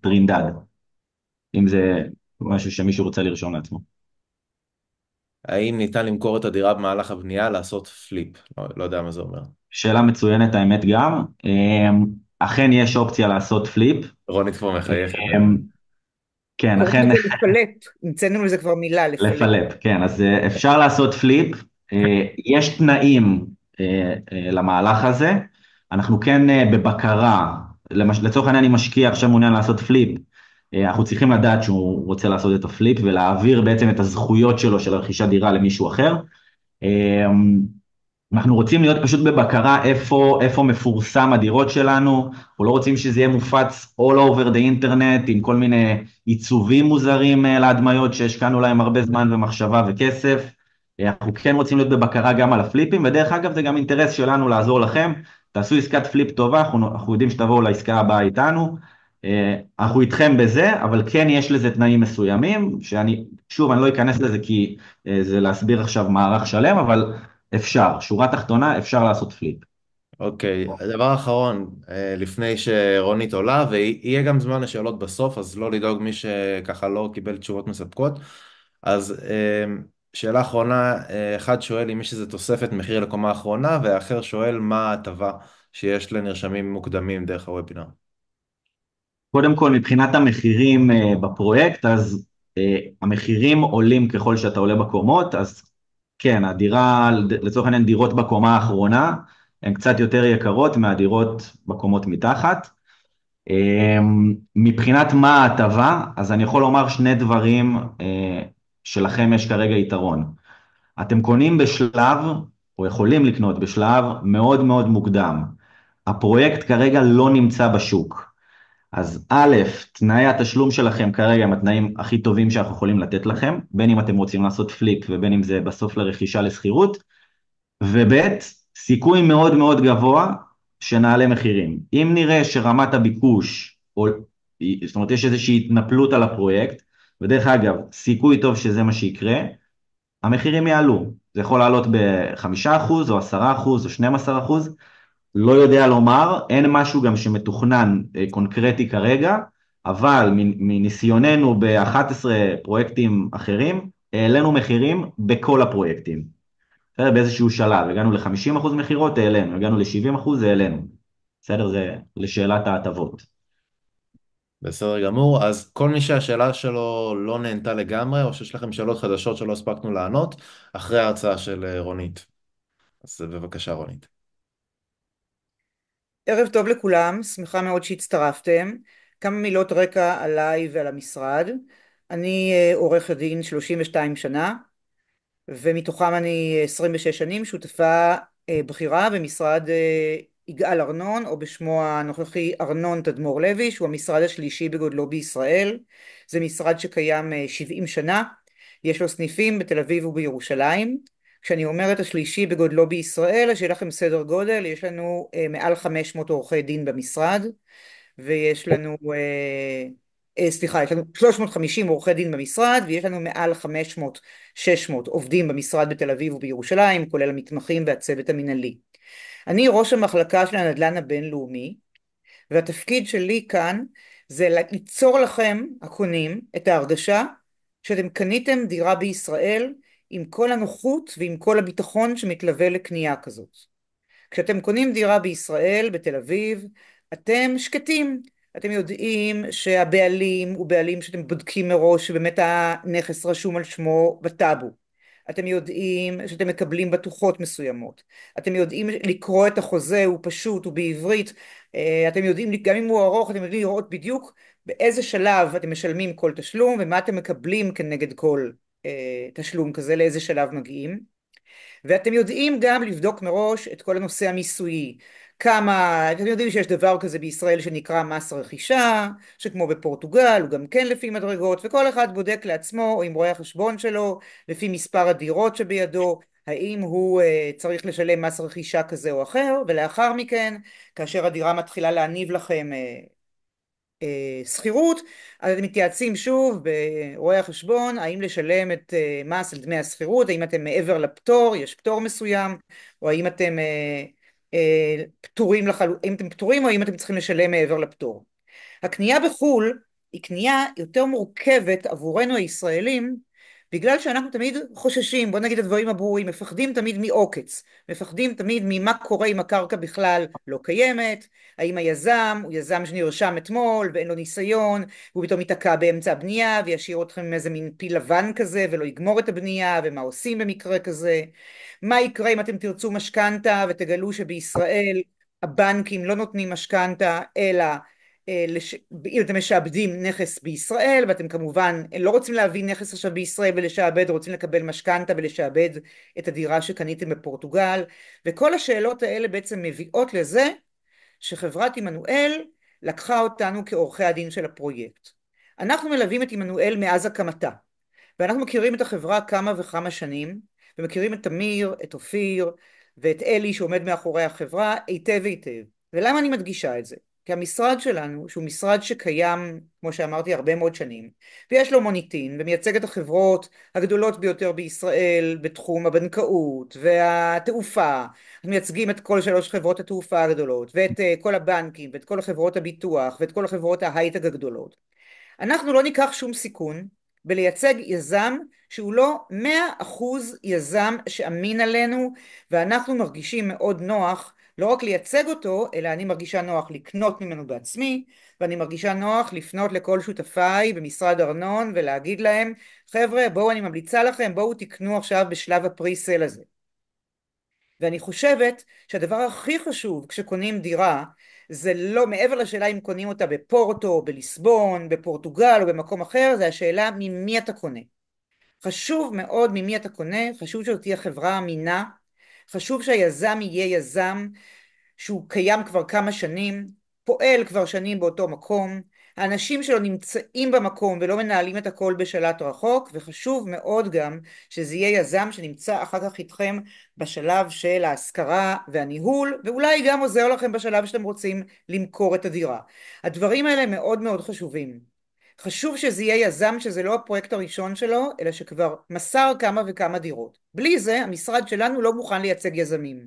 טרינדד, אם זה משהו שמישהו רוצה לרשום לעצמו. האם ניתן למכור את הדירה במהלך הבנייה, לעשות פליפ? לא יודע מה זה אומר. שאלה מצוינת האמת גם, אכן יש אופציה לעשות פליפ, רונית כבר מחייכת. כן קוראים אכן לזה לפלפ, המצאנו לזה כבר מילה, לפלפ. לפלפ, כן, אז אפשר לעשות פליפ, יש תנאים למהלך הזה, אנחנו כן בבקרה, לצורך העניין אני משקיע עכשיו מעוניין לעשות פליפ, אנחנו צריכים לדעת שהוא רוצה לעשות את הפליפ ולהעביר בעצם את הזכויות שלו של רכישת דירה למישהו אחר. אנחנו רוצים להיות פשוט בבקרה איפה מפורסם הדירות שלנו, אנחנו לא רוצים שזה יהיה מופץ all over the internet עם כל מיני עיצובים מוזרים להדמיות שהשקענו להם הרבה זמן ומחשבה וכסף. אנחנו כן רוצים להיות בבקרה גם על הפליפים, ודרך אגב זה גם אינטרס שלנו לעזור לכם, תעשו עסקת פליפ טובה, אנחנו יודעים שתבואו לעסקה הבאה איתנו, אנחנו איתכם בזה, אבל כן יש לזה תנאים מסוימים, שוב אני לא אכנס לזה כי זה להסביר עכשיו מערך שלם, אבל אפשר, שורה תחתונה, אפשר לעשות פליפ. אוקיי, הדבר האחרון, לפני שרונית עולה, ויהיה גם זמן לשאלות בסוף, אז לא לדאוג מי שככה לא קיבל תשובות מספקות. אז שאלה אחרונה, אחד שואל אם יש איזו תוספת מחיר לקומה האחרונה, והאחר שואל מה ההטבה שיש לנרשמים מוקדמים דרך הוובינר. קודם כל, מבחינת המחירים בפרויקט, אז המחירים עולים ככל שאתה עולה בקומות, אז כן, הדירה, לצורך העניין דירות בקומה האחרונה, הן קצת יותר יקרות מהדירות בקומות מתחת. מבחינת מה ההטבה, אז אני יכול לומר שני דברים שלכם יש כרגע יתרון. אתם קונים בשלב, או יכולים לקנות בשלב מאוד מאוד מוקדם. הפרויקט כרגע לא נמצא בשוק. אז א', תנאי התשלום שלכם כרגע הם התנאים הכי טובים שאנחנו יכולים לתת לכם, בין אם אתם רוצים לעשות פליפ ובין אם זה בסוף לרכישה לשכירות, וב', סיכוי מאוד מאוד גבוה שנעלה מחירים. אם נראה שרמת הביקוש, זאת אומרת יש איזושהי התנפלות על הפרויקט, ודרך אגב, סיכוי טוב שזה מה שיקרה, המחירים יעלו. זה יכול לעלות ב5% או 10% או 12%, לא יודע לומר, אין משהו גם שמתוכנן קונקרטי כרגע, אבל מניסיוננו ב11 פרויקטים אחרים, העלינו מחירים בכל הפרויקטים. בסדר, באיזשהו שלב, הגענו ל50% מחירות, העלינו, הגענו ל70%, העלינו. בסדר, זה לשאלת ההטבות. בסדר גמור, אז כל מי שהשאלה שלו לא נענתה לגמרי, או שיש לכם שאלות חדשות שלא הספקנו לענות, אחרי ההרצאה של רונית. אז בבקשה רונית. ערב טוב לכולם, שמחה מאוד שהצטרפתם. כמה מילות רקע עליי ועל המשרד. אני עורכת דין 32 שנה, ומתוכם אני 26 שנים שותפה בכירה במשרד יגאל ארנון, או בשמו הנוכחי ארנון תדמור לוי, שהוא המשרד השלישי בגודלו בישראל. זה משרד שקיים 70 שנה, יש לו סניפים בתל אביב ובירושלים. כשאני אומרת השלישי בגודלו בישראל, אז שיהיה לכם סדר גודל, יש לנו מעל 500 עורכי דין במשרד, ויש לנו, סליחה, יש לנו 350 עורכי דין במשרד, ויש לנו מעל 500-600 עובדים במשרד בתל אביב ובירושלים, כולל המתמחים והצוות המנהלי. אני ראש המחלקה של הנדל"ן הבינלאומי, והתפקיד שלי כאן זה ליצור לכם, הקונים, את ההרגשה שאתם קניתם דירה בישראל עם כל הנוחות ועם כל הביטחון שמתלווה לקנייה כזאת. כשאתם קונים דירה בישראל, בתל אביב, אתם שקטים. אתם יודעים שהבעלים הוא בעלים שאתם בודקים מראש שבאמת הנכס רשום על שמו בטאבו. אתם יודעים שאתם מקבלים בטוחות מסוימות. אתם יודעים לקרוא את החוזה, הוא פשוט, הוא בעברית. אתם יודעים, גם אם הוא ארוך, אתם יודעים לראות בדיוק באיזה שלב אתם משלמים כל תשלום, ומה אתם מקבלים כנגד כל תשלום כזה, לאיזה שלב מגיעים. ואתם יודעים גם לבדוק מראש את כל הנושא המיסויי. כמה, אתם יודעים שיש דבר כזה בישראל שנקרא מס רכישה, שכמו בפורטוגל הוא גם כן לפי מדרגות, וכל אחד בודק לעצמו או עם רואה החשבון שלו, לפי מספר הדירות שבידו, האם הוא צריך לשלם מס רכישה כזה או אחר, ולאחר מכן, כאשר הדירה מתחילה להניב לכם שכירות, אז אתם מתייעצים שוב ברואי החשבון האם לשלם את מס על דמי השכירות, האם אתם מעבר לפטור, יש פטור מסוים, או האם אתם פטורים האם אתם פטורים או האם אתם צריכים לשלם מעבר לפטור. הקנייה בחו"ל היא קנייה יותר מורכבת עבורנו הישראלים, בגלל שאנחנו תמיד חוששים, בוא נגיד את הדברים הברורים, מפחדים תמיד מעוקץ, מפחדים תמיד ממה קורה אם הקרקע בכלל לא קיימת, האם היזם הוא יזם שנרשם אתמול ואין לו ניסיון, והוא פתאום ייתקע באמצע הבנייה וישאיר אתכם עם איזה מין פיל לבן כזה ולא יגמור את הבנייה, ומה עושים במקרה כזה, מה יקרה אם אתם תרצו משכנתה ותגלו שבישראל הבנקים לא נותנים משכנתה אלא אם אתם משעבדים נכס בישראל, ואתם כמובן לא רוצים להביא נכס עכשיו בישראל ולשעבד, רוצים לקבל משכנתה ולשעבד את הדירה שקניתם בפורטוגל, וכל השאלות האלה בעצם מביאות לזה שחברת עמנואל לקחה אותנו כעורכי הדין של הפרויקט. אנחנו מלווים את עמנואל מאז הקמתה, ואנחנו מכירים את החברה כמה וכמה שנים, ומכירים את תמיר, את אופיר ואת אלי שעומד מאחורי החברה היטב היטב. ולמה אני מדגישה את זה? כי המשרד שלנו, שהוא משרד שקיים, כמו שאמרתי, הרבה מאוד שנים, ויש לו מוניטין, ומייצג את החברות הגדולות ביותר בישראל בתחום הבנקאות והתעופה. מייצגים את כל 3 חברות התעופה הגדולות, ואת כל הבנקים, ואת כל חברות הביטוח, ואת כל חברות ההייטק הגדולות. אנחנו לא ניקח שום סיכון בלייצג יזם שהוא לא 100% יזם שאמין עלינו, ואנחנו מרגישים מאוד נוח לא רק לייצג אותו, אלא אני מרגישה נוח לקנות ממנו בעצמי, ואני מרגישה נוח לפנות לכל שותפיי במשרד ארנון ולהגיד להם, חבר'ה, בואו, אני ממליצה לכם, בואו תקנו עכשיו בשלב הפרי-סייל הזה. ואני חושבת שהדבר הכי חשוב כשקונים דירה, זה לא מעבר לשאלה אם קונים אותה בפורטו, בליסבון, בפורטוגל או במקום אחר, זה השאלה ממי אתה קונה. חשוב מאוד ממי אתה קונה, חשוב שזאת תהיה חברה אמינה, חשוב שהיזם יהיה יזם שהוא קיים כבר כמה שנים, פועל כבר שנים באותו מקום, האנשים שלו נמצאים במקום ולא מנהלים את הכל בשלט רחוק, וחשוב מאוד גם שזה יהיה יזם שנמצא אחר כך איתכם בשלב של ההשכרה והניהול, ואולי גם עוזר לכם בשלב שאתם רוצים למכור את הדירה. הדברים האלה מאוד מאוד חשובים. חשוב שזה יהיה יזם שזה לא הפרויקט הראשון שלו, אלא שכבר מסר כמה וכמה דירות. בלי זה המשרד שלנו לא מוכן לייצג יזמים.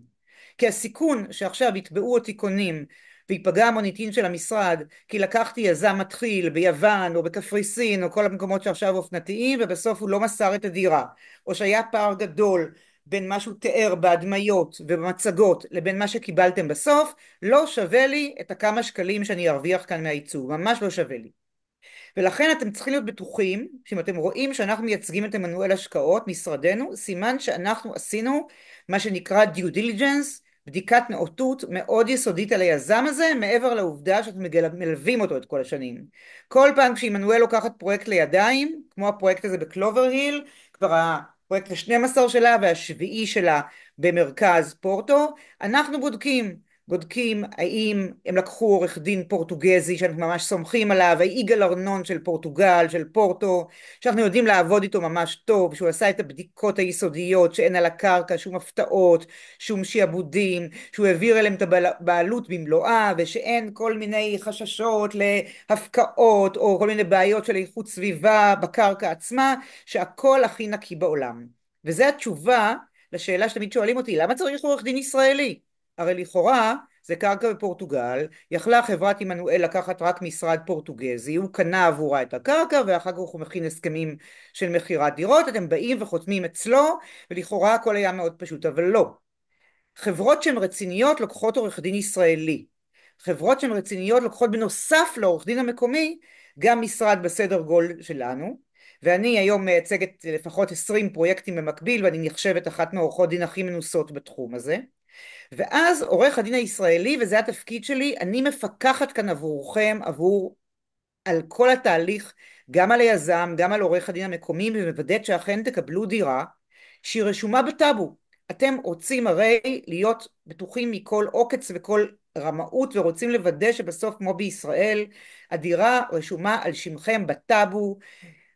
כי הסיכון שעכשיו יתבעו אותי קונים ויפגע המוניטין של המשרד, כי לקחתי יזם מתחיל ביוון או בקפריסין או כל המקומות שעכשיו אופנתיים, ובסוף הוא לא מסר את הדירה, או שהיה פער גדול בין מה שהוא תיאר בהדמיות ובמצגות לבין מה שקיבלתם בסוף, לא שווה לי את הכמה שקלים שאני ארוויח כאן מהעיצוב, ממש לא שווה לי. ולכן אתם צריכים להיות בטוחים שאם אתם רואים שאנחנו מייצגים את עמנואל השקעות, משרדנו, סימן שאנחנו עשינו מה שנקרא due diligence, בדיקת נאותות מאוד יסודית על היזם הזה, מעבר לעובדה שאתם מלווים אותו את כל השנים. כל פעם כשעמנואל לוקחת פרויקט לידיים, כמו הפרויקט הזה בקלובר היל, כבר הפרויקט ה-12 שלה והשביעי שלה במרכז פורטו, אנחנו בודקים בודקים האם הם לקחו עורך דין פורטוגזי שאנחנו ממש סומכים עליו, היגאל ארנון של פורטוגל, של פורטו, שאנחנו יודעים לעבוד איתו ממש טוב, שהוא עשה את הבדיקות היסודיות, שאין על הקרקע שום הפתעות, שום שיעבודים, שהוא העביר אליהם את הבעלות במלואה, ושאין כל מיני חששות להפקעות, או כל מיני בעיות של איכות סביבה בקרקע עצמה, שהכל הכי נקי בעולם. וזו התשובה לשאלה שתמיד שואלים אותי, למה צריך עורך דין ישראלי? הרי לכאורה זה קרקע בפורטוגל, יכלה חברת עמנואל לקחת רק משרד פורטוגזי, הוא קנה עבורה את הקרקע ואחר כך הוא מכין הסכמים של מכירת דירות, אתם באים וחותמים אצלו ולכאורה הכל היה מאוד פשוט, אבל לא. חברות שהן רציניות לוקחות עורך דין ישראלי, חברות שהן רציניות לוקחות בנוסף לעורך דין המקומי גם משרד בסדר גודל שלנו, ואני היום מייצגת לפחות 20 פרויקטים במקביל ואני נחשבת אחת מעורכות דין הכי מנוסות בתחום הזה. ואז עורך הדין הישראלי, וזה התפקיד שלי, אני מפקחת כאן עבורכם, על כל התהליך, גם על היזם, גם על עורך הדין המקומי, ומוודאת שאכן תקבלו דירה שהיא רשומה בטאבו. אתם רוצים הרי להיות בטוחים מכל עוקץ וכל רמאות, ורוצים לוודא שבסוף כמו בישראל, הדירה רשומה על שמכם בטאבו,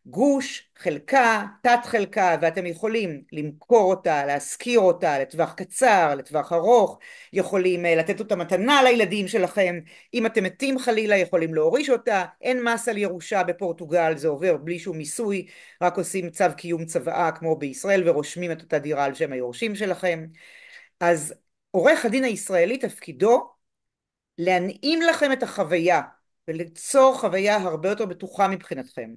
גוש, חלקה, תת חלקה, ואתם יכולים למכור אותה, להשכיר אותה לטווח קצר, לטווח ארוך, יכולים לתת אותה מתנה לילדים שלכם, אם אתם מתים חלילה יכולים להוריש אותה, אין מס על ירושה בפורטוגל, זה עובר בלי שום מיסוי, רק עושים צו קיום צוואה כמו בישראל ורושמים את אותה דירה על שם היורשים שלכם. אז עורך הדין הישראלי תפקידו להנעים לכם את החוויה וליצור חוויה הרבה יותר בטוחה מבחינתכם.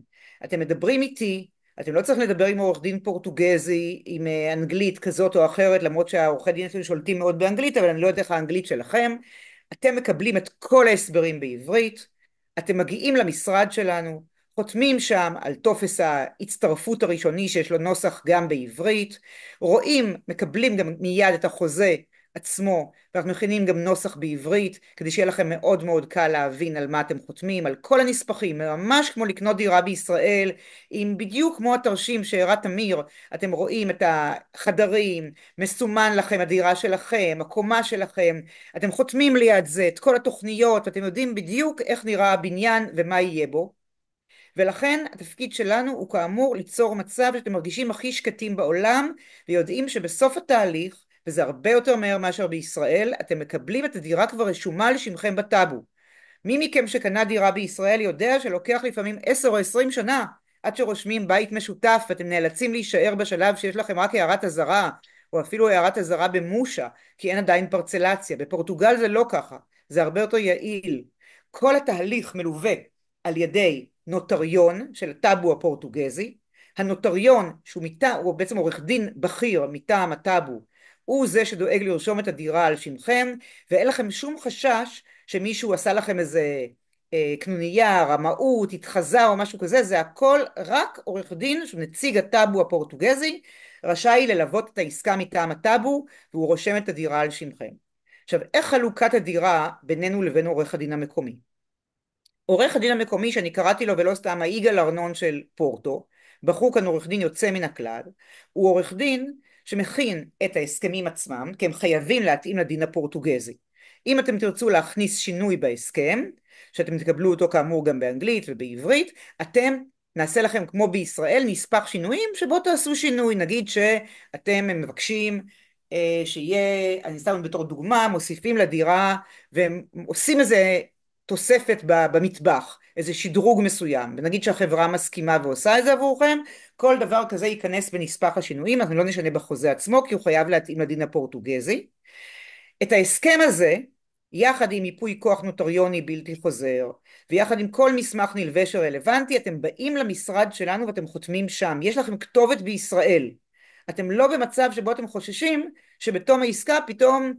אתם מדברים איתי, אתם לא צריכים לדבר עם עורך דין פורטוגזי, עם אנגלית כזאת או אחרת, למרות שהעורכי דין אצלנו שולטים מאוד באנגלית, אבל אני לא יודעת איך האנגלית שלכם. אתם מקבלים את כל ההסברים בעברית, אתם מגיעים למשרד שלנו, חותמים שם על טופס ההצטרפות הראשוני שיש לו נוסח גם בעברית, רואים, מקבלים גם מיד את החוזה עצמו, ואנחנו מכינים גם נוסח בעברית, כדי שיהיה לכם מאוד מאוד קל להבין על מה אתם חותמים, על כל הנספחים, ממש כמו לקנות דירה בישראל, עם בדיוק כמו התרשים שהראה תמיר, אתם רואים את החדרים, מסומן לכם הדירה שלכם, הקומה שלכם, אתם חותמים ליד זה את כל התוכניות, אתם יודעים בדיוק איך נראה הבניין ומה יהיה בו, ולכן התפקיד שלנו הוא כאמור ליצור מצב שאתם מרגישים הכי שקטים בעולם, ויודעים שבסוף התהליך, וזה הרבה יותר מהר מאשר בישראל, אתם מקבלים את הדירה כבר רשומה לשמכם בטאבו. מי מכם שקנה דירה בישראל יודע שלוקח לפעמים 10 או 20 שנה עד שרושמים בית משותף, ואתם נאלצים להישאר בשלב שיש לכם רק הערת אזהרה, או אפילו הערת אזהרה במושה, כי אין עדיין פרצלציה. בפורטוגל זה לא ככה, זה הרבה יותר יעיל. כל התהליך מלווה על ידי נוטריון של הטאבו הפורטוגזי, הנוטריון הוא בעצם עורך דין בכיר מטעם הטאבו, הוא זה שדואג לרשום את הדירה על שמכם, ואין לכם שום חשש שמישהו עשה לכם איזה קנוניה, רמאות, התחזה או משהו כזה, זה הכל רק עורך דין שהוא נציג הטאבו הפורטוגזי, רשאי ללוות את העסקה מטעם הטאבו, והוא רושם את הדירה על שמכם. עכשיו, איך חלוקת הדירה בינינו לבין עורך הדין המקומי? עורך הדין המקומי שאני קראתי לו ולא סתם היגאל ארנון של פורטו, בחור כאן עורך דין יוצא מן הכלל, הוא עורך דין שמכין את ההסכמים עצמם, כי הם חייבים להתאים לדין הפורטוגזי. אם אתם תרצו להכניס שינוי בהסכם, שאתם תקבלו אותו כאמור גם באנגלית ובעברית, אתם נעשה לכם כמו בישראל נספח שינויים שבו תעשו שינוי, נגיד שאתם מבקשים שיהיה, אני סתם בתור דוגמה, מוסיפים לדירה והם עושים איזה תוספת במטבח, איזה שדרוג מסוים, ונגיד שהחברה מסכימה ועושה את זה עבורכם, כל דבר כזה ייכנס בנספח השינויים, אנחנו לא נשנה בחוזה עצמו, כי הוא חייב להתאים לדין הפורטוגזי. את ההסכם הזה, יחד עם ייפוי כוח נוטריוני בלתי חוזר, ויחד עם כל מסמך נלווה שרלוונטי, אתם באים למשרד שלנו ואתם חותמים שם, יש לכם כתובת בישראל, אתם לא במצב שבו אתם חוששים, שבתום העסקה פתאום,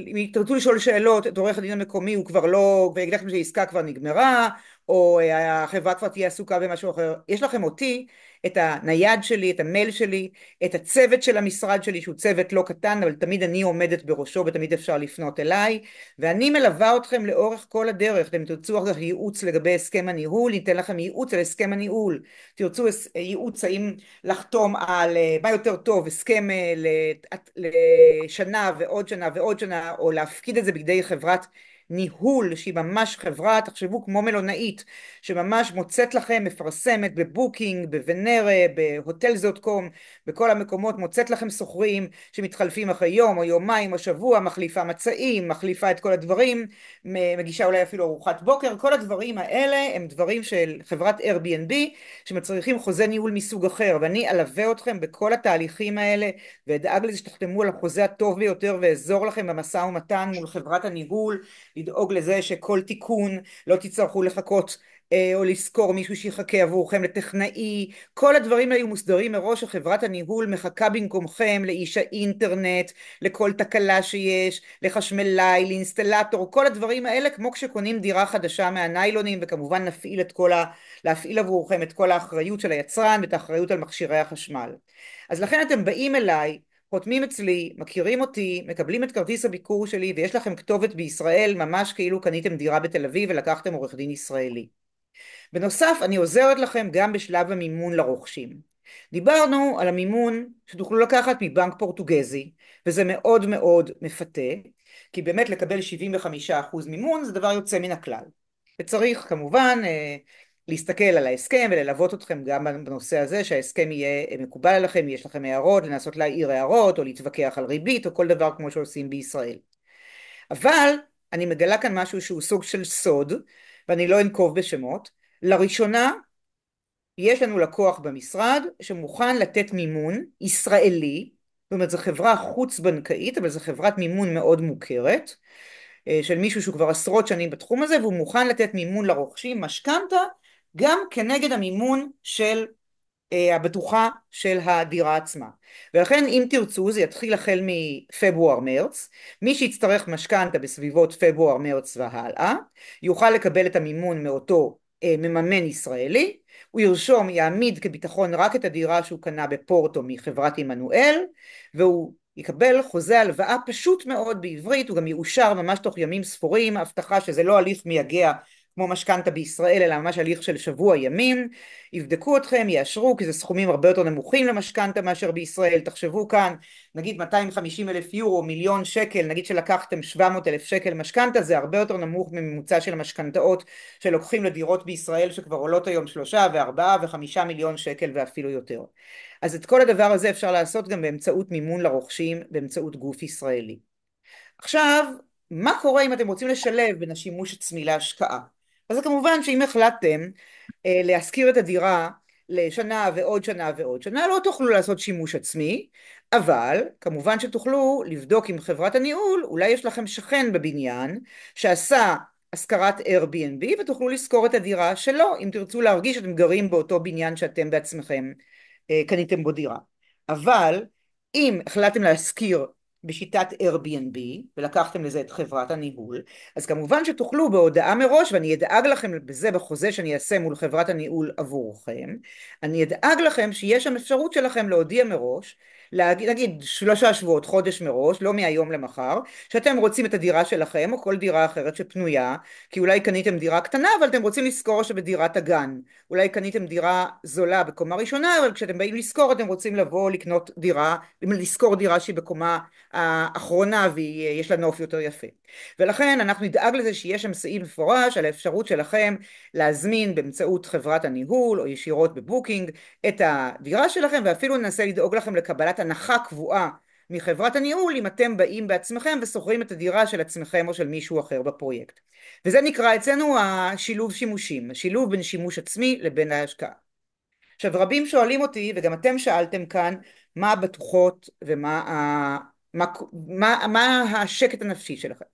אם תרצו לשאול שאלות, את עורך הדין המקומי הוא כבר לא, ויגיד לכם שהעסקה כבר נגמרה, או החברה כבר תהיה עסוקה במשהו אחר. יש לכם אותי, את הנייד שלי, את המייל שלי, את הצוות של המשרד שלי, שהוא צוות לא קטן, אבל תמיד אני עומדת בראשו ותמיד אפשר לפנות אליי, ואני מלווה אתכם לאורך כל הדרך. אתם תרצו אחר כך ייעוץ לגבי הסכם הניהול, ניתן לכם ייעוץ על הסכם הניהול. תרצו ייעוץ האם לחתום על מה יותר טוב, הסכם לשנה ועוד שנה ועוד שנה, או להפקיד את זה בידי חברת ניהול שהיא ממש חברה, תחשבו כמו מלונאית שממש מוצאת לכם, מפרסמת בבוקינג, בוונרה, בהוטלס.קום, בכל המקומות, מוצאת לכם סוחרים שמתחלפים אחרי יום או יומיים או שבוע, מחליפה מצעים, מחליפה את כל הדברים, מגישה אולי אפילו ארוחת בוקר. כל הדברים האלה הם דברים של חברת Airbnb שמצריכים חוזה ניהול מסוג אחר, ואני אלווה אתכם בכל התהליכים האלה ואדאג לזה שתחתמו על החוזה הטוב ביותר ואעזור לכם במשא ומתן מול חברת הניהול, לדאוג לזה שכל תיקון לא תצטרכו לחכות או לשכור מישהו שיחכה עבורכם לטכנאי. כל הדברים היו מוסדרים מראש, שחברת הניהול מחכה במקומכם לאיש האינטרנט, לכל תקלה שיש, לחשמלאי, לאינסטלטור, כל הדברים האלה כמו כשקונים דירה חדשה מהניילונים, וכמובן להפעיל עבורכם את כל האחריות של היצרן ואת האחריות על מכשירי החשמל. אז לכן אתם באים אליי, חותמים אצלי, מכירים אותי, מקבלים את כרטיס הביקור שלי, ויש לכם כתובת בישראל, ממש כאילו קניתם דירה בתל אביב ולקחתם עורך דין ישראלי. בנוסף, אני עוזרת לכם גם בשלב המימון לרוכשים. דיברנו על המימון שתוכלו לקחת מבנק פורטוגזי, וזה מאוד מאוד מפתה, כי באמת לקבל 75% מימון זה דבר יוצא מן הכלל. וצריך כמובן להסתכל על ההסכם וללוות אתכם גם בנושא הזה, שההסכם יהיה מקובל עליכם, יש לכם הערות, לנסות להעיר הערות או להתווכח על ריבית או כל דבר כמו שעושים בישראל. אבל אני מגלה כאן משהו שהוא סוג של סוד, ואני לא אנקוב בשמות. לראשונה יש לנו לקוח במשרד שמוכן לתת מימון ישראלי, זאת אומרת זו חברה חוץ בנקאית, אבל זו חברת מימון מאוד מוכרת, של מישהו שהוא כבר עשרות שנים בתחום הזה, והוא מוכן לתת מימון לרוכשים, משכנתא, גם כנגד המימון של הבטוחה של הדירה עצמה. ולכן אם תרצו זה יתחיל החל מפברואר-מרץ, מי שיצטרך משכנתא בסביבות פברואר-מרץ והלאה, יוכל לקבל את המימון מאותו מממן ישראלי, הוא ירשום, יעמיד כביטחון רק את הדירה שהוא קנה בפורטו מחברת עמנואל, והוא יקבל חוזה הלוואה פשוט מאוד בעברית, הוא גם יאושר ממש תוך ימים ספורים, הבטחה שזה לא הליך מייגע כמו משכנתא בישראל, אלא ממש הליך של שבוע ימים, יבדקו אתכם, יאשרו, כי זה סכומים הרבה יותר נמוכים למשכנתא מאשר בישראל. תחשבו כאן, נגיד 250,000 יורו, מיליון שקל, נגיד שלקחתם 700,000 שקל משכנתא, זה הרבה יותר נמוך מממוצע של המשכנתאות שלוקחים לדירות בישראל, שכבר עולות היום 3 ו4 ו5 מיליון שקל ואפילו יותר. אז את כל הדבר הזה אפשר לעשות גם באמצעות מימון לרוכשים, באמצעות גוף ישראלי. עכשיו, מה קורה אם אתם רוצים לשלב בין השימוש עצמי להשקעה? אז כמובן שאם החלטתם להשכיר את הדירה לשנה ועוד שנה ועוד שנה, לא תוכלו לעשות שימוש עצמי, אבל כמובן שתוכלו לבדוק עם חברת הניהול, אולי יש לכם שכן בבניין שעשה השכרת Airbnb, ותוכלו לשכור את הדירה שלו, אם תרצו להרגיש שאתם גרים באותו בניין שאתם בעצמכם קניתם בו דירה. אבל אם החלטתם להשכיר בשיטת Airbnb ולקחתם לזה את חברת הניהול, אז כמובן שתוכלו בהודעה מראש, ואני אדאג לכם בזה בחוזה שאני אעשה מול חברת הניהול עבורכם, אני אדאג לכם שיש שם אפשרות שלכם להודיע מראש, נגיד 3 שבועות, חודש מראש, לא מהיום למחר, שאתם רוצים את הדירה שלכם או כל דירה אחרת שפנויה, כי אולי קניתם דירה קטנה אבל אתם רוצים לשכור שבדירת הגן, אולי קניתם דירה זולה בקומה ראשונה, אבל כשאתם באים לשכור אתם רוצים לבוא לקנות דירה, לשכור דירה שהיא בקומה האחרונה ויש לה נוף יותר יפה. ולכן אנחנו נדאג לזה שיש שם סעיף מפורש על האפשרות שלכם להזמין באמצעות חברת הניהול או ישירות בבוקינג את הדירה שלכם, ואפילו ננסה לדאוג לכם לקבלת הנחה קבועה מחברת הניהול אם אתם באים בעצמכם וסוחרים את הדירה של עצמכם או של מישהו אחר בפרויקט. וזה נקרא אצלנו השילוב שימושים, השילוב בין שימוש עצמי לבין ההשקעה. עכשיו רבים שואלים אותי, וגם אתם שאלתם כאן, מה הבטוחות מה השקט הנפשי שלכם.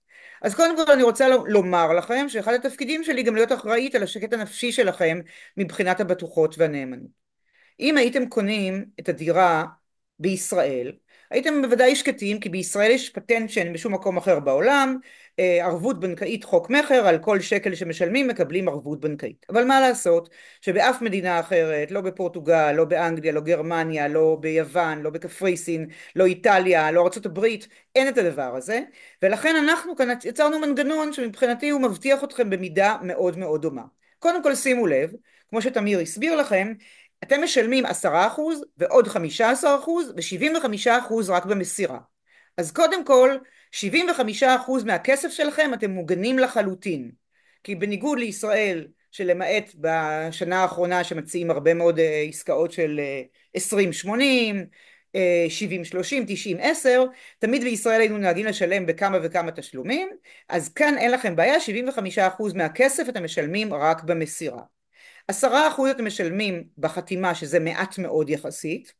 אז קודם כל אני רוצה לומר לכם שאחד התפקידים שלי גם להיות אחראית על השקט הנפשי שלכם מבחינת הבטוחות והנאמנות. אם הייתם קונים את הדירה בישראל, הייתם בוודאי שקטים, כי בישראל יש פטנט שאין בשום מקום אחר בעולם, ערבות בנקאית חוק מכר, על כל שקל שמשלמים מקבלים ערבות בנקאית. אבל מה לעשות שבאף מדינה אחרת, לא בפורטוגל, לא באנגליה, לא גרמניה, לא ביוון, לא בקפריסין, לא איטליה, לא ארצות הברית, אין את הדבר הזה, ולכן אנחנו כאן יצרנו מנגנון שמבחינתי הוא מבטיח אתכם במידה מאוד מאוד דומה. קודם כל שימו לב, כמו שתמיר הסביר לכם, אתם משלמים 10% ועוד 15% ו75% רק במסירה. אז קודם כל, 75% מהכסף שלכם אתם מוגנים לחלוטין. כי בניגוד לישראל, שלמעט בשנה האחרונה שמציעים הרבה מאוד עסקאות של 20-80, 70-30, 90-10, תמיד בישראל היינו נוהגים לשלם בכמה וכמה תשלומים, אז כאן אין לכם בעיה, 75% מהכסף אתם משלמים רק במסירה. 10% אתם משלמים בחתימה, שזה מעט מאוד יחסית,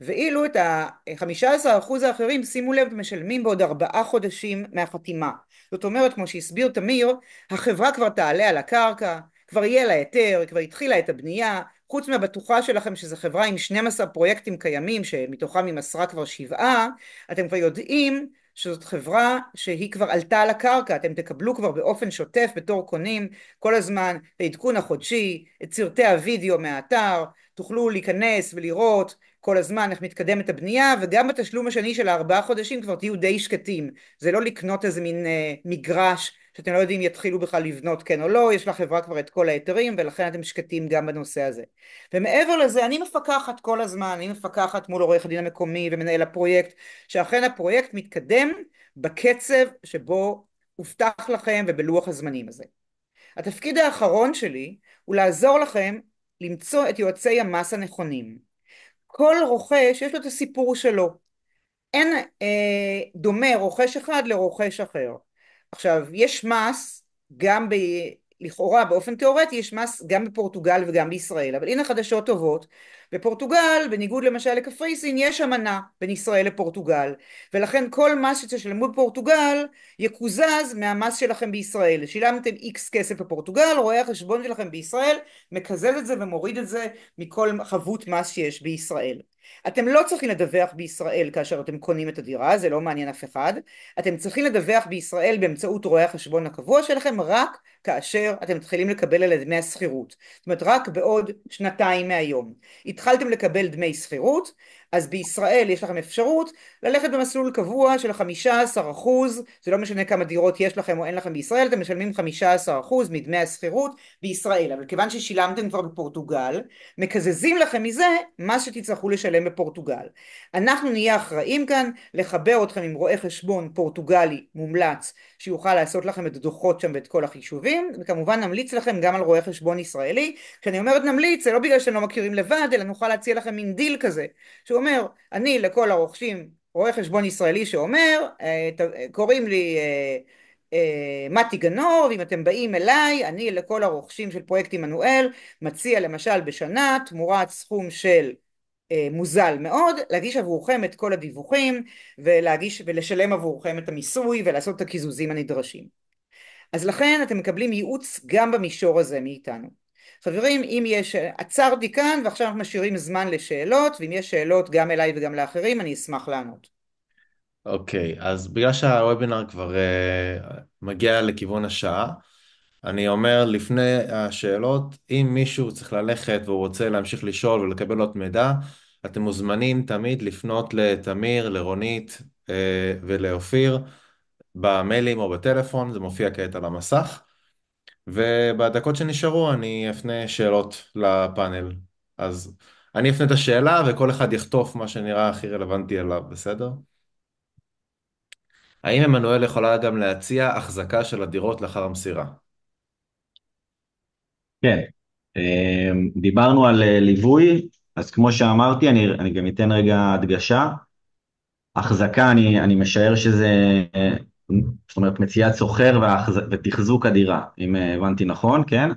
ואילו את ה-15% האחרים, שימו לב, אתם משלמים בעוד 4 חודשים מהחתימה. זאת אומרת, כמו שהסביר תמיר, החברה כבר תעלה על הקרקע, כבר יהיה לה היתר, כבר התחילה את הבנייה, חוץ מהבטוחה שלכם שזו חברה עם 12 פרויקטים קיימים, שמתוכם היא מסרה כבר 7, אתם כבר יודעים שזאת חברה שהיא כבר עלתה על הקרקע, אתם תקבלו כבר באופן שוטף בתור קונים כל הזמן את העדכון החודשי, את סרטי הוידאו מהאתר, תוכלו להיכנס ולראות כל הזמן איך מתקדמת הבנייה, וגם בתשלום השני של 4 חודשים כבר תהיו די שקטים. זה לא לקנות איזה מין מגרש שאתם לא יודעים יתחילו בכלל לבנות כן או לא, יש לחברה כבר את כל ההיתרים, ולכן אתם שקטים גם בנושא הזה. ומעבר לזה, אני מפקחת כל הזמן, אני מפקחת מול עורך הדין המקומי ומנהל הפרויקט, שאכן הפרויקט מתקדם בקצב שבו הובטח לכם ובלוח הזמנים הזה. התפקיד האחרון שלי הוא לעזור לכם למצוא את יועצי המס הנכונים. כל רוכש יש לו את הסיפור שלו. אין דומה רוכש אחד לרוכש אחר. עכשיו, יש מס גם לכאורה באופן תיאורטי, יש מס גם בפורטוגל וגם בישראל, אבל הנה חדשות טובות. בפורטוגל, בניגוד למשל לקפריסין, יש אמנה בין ישראל לפורטוגל, ולכן כל מס שתשלמו בפורטוגל יקוזז מהמס שלכם בישראל. שילמתם X כסף בפורטוגל, רואה החשבון שלכם בישראל מקזז את זה ומוריד את זה מכל חבות מס שיש בישראל. אתם לא צריכים לדווח בישראל כאשר אתם קונים את הדירה, זה לא מעניין אף אחד. אתם צריכים לדווח בישראל באמצעות רואה החשבון הקבוע שלכם רק כאשר אתם מתחילים לקבל על דמי השכירות. זאת אומרת, רק בעוד 2 מהיום. התחלתם לקבל דמי שכירות, אז בישראל יש לכם אפשרות ללכת במסלול קבוע של 15%, זה לא משנה כמה דירות יש לכם או אין לכם בישראל, אתם משלמים 15% מדמי השכירות בישראל, אבל כיוון ששילמתם כבר בפורטוגל, מקזזים לכם מזה מה שתצטרכו לשלם בפורטוגל. אנחנו נהיה אחראים כאן לחבר אתכם עם רואה חשבון פורטוגלי מומלץ, שיוכל לעשות לכם את הדוחות שם ואת כל החישובים, וכמובן נמליץ לכם גם על רואה חשבון ישראלי. כשאני אומרת נמליץ, זה לא בגלל שאתם לא מכירים לבד, אלא נוכל להציע לכם מין דיל כזה, שאומר, אני לכל הרוכשים רואה חשבון ישראלי שאומר, קוראים לי מתי גנור, ואם אתם באים אליי, אני לכל הרוכשים של פרויקט עמנואל, מציע למשל בשנה, תמורת סכום של מוזל מאוד, להגיש עבורכם את כל הדיווחים, ולשלם עבורכם את המיסוי, ולעשות את הקיזוזים הנדרשים. אז לכן אתם מקבלים ייעוץ גם במישור הזה מאיתנו. חברים, אם יש, עצרתי כאן, ועכשיו אנחנו משאירים זמן לשאלות, ואם יש שאלות גם אליי וגם לאחרים, אני אשמח לענות. אוקיי, אז בגלל שהוובינר כבר מגיע לכיוון השעה, אני אומר לפני השאלות, אם מישהו צריך ללכת והוא רוצה להמשיך לשאול ולקבל עוד מידע, אתם מוזמנים תמיד לפנות לתמיר, לרונית ולאופיר במיילים או בטלפון, זה מופיע כעת על המסך, ובדקות שנשארו אני אפנה שאלות לפאנל. אז אני אפנה את השאלה וכל אחד יחטוף מה שנראה הכי רלוונטי אליו, בסדר? האם עמנואל יכולה גם להציע החזקה של הדירות לאחר המסירה? כן, דיברנו על ליווי, אז כמו שאמרתי, אני גם אתן רגע הדגשה. החזקה, אני משער שזה, זאת אומרת, מציאת סוחר ותחזוק הדירה, אם הבנתי נכון, כן?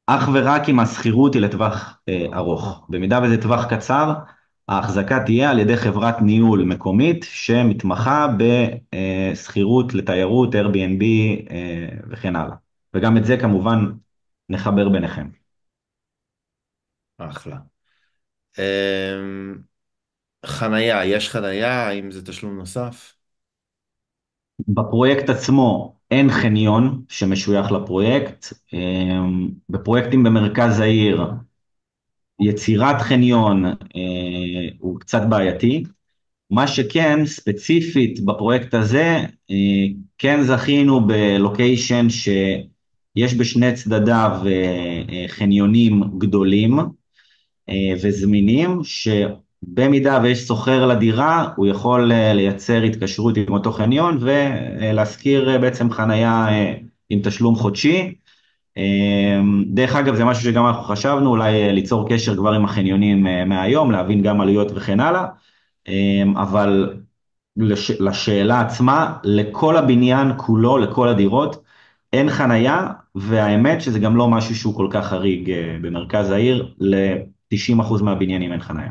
אך ורק אם השכירות היא לטווח ארוך. במידה וזה טווח קצר, ההחזקה תהיה על ידי חברת ניהול מקומית שמתמחה בשכירות לתיירות, Airbnb וכן הלאה. וגם את זה כמובן נחבר ביניכם. אחלה. חנייה, יש חנייה? האם זה תשלום נוסף? בפרויקט עצמו אין חניון שמשוייך לפרויקט. בפרויקטים במרכז העיר, יצירת חניון הוא קצת בעייתי. מה שכן, ספציפית בפרויקט הזה, כן זכינו בלוקיישן שיש בשני צדדיו חניונים גדולים וזמינים, שבמידה ויש סוחר לדירה, הוא יכול לייצר התקשרות עם אותו חניון ולהשכיר בעצם חנייה עם תשלום חודשי. דרך אגב, זה משהו שגם אנחנו חשבנו, אולי ליצור קשר כבר עם החניונים מהיום, להבין גם עלויות וכן הלאה. אבל לשאלה עצמה, לכל הבניין כולו, לכל הדירות, אין חנייה, והאמת שזה גם לא משהו שהוא כל כך חריג במרכז העיר, ל-90% מהבניינים אין חנייה.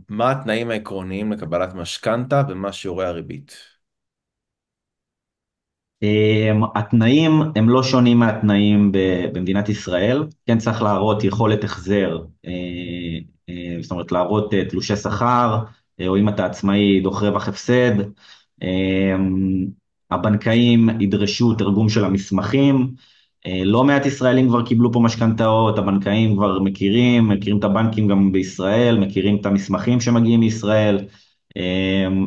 מה התנאים העקרוניים לקבלת משכנתה ומה שיעורי הריבית? התנאים הם לא שונים מהתנאים במדינת ישראל, כן צריך להראות יכולת החזר, זאת אומרת להראות תלושי שכר, או אם אתה עצמאי דוח רווח הפסד. הבנקאים ידרשו תרגום של המסמכים. לא מעט ישראלים כבר קיבלו פה משכנתאות, הבנקאים כבר מכירים את הבנקים גם בישראל, מכירים את המסמכים שמגיעים מישראל,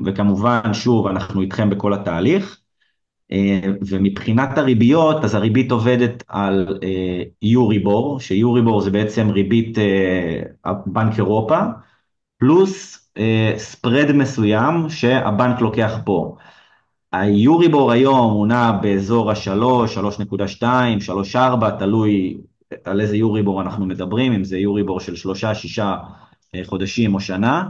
וכמובן שוב אנחנו איתכם בכל התהליך. ומבחינת הריביות, אז הריבית עובדת על יוריבור, שיוריבור זה בעצם ריבית בנק אירופה, פלוס ספרד מסוים שהבנק לוקח פה. היוריבור היום הוא נע באזור ה-3, 3.2, 3.4, תלוי על איזה יוריבור אנחנו מדברים, אם זה יוריבור של 3-6 חודשים או שנה.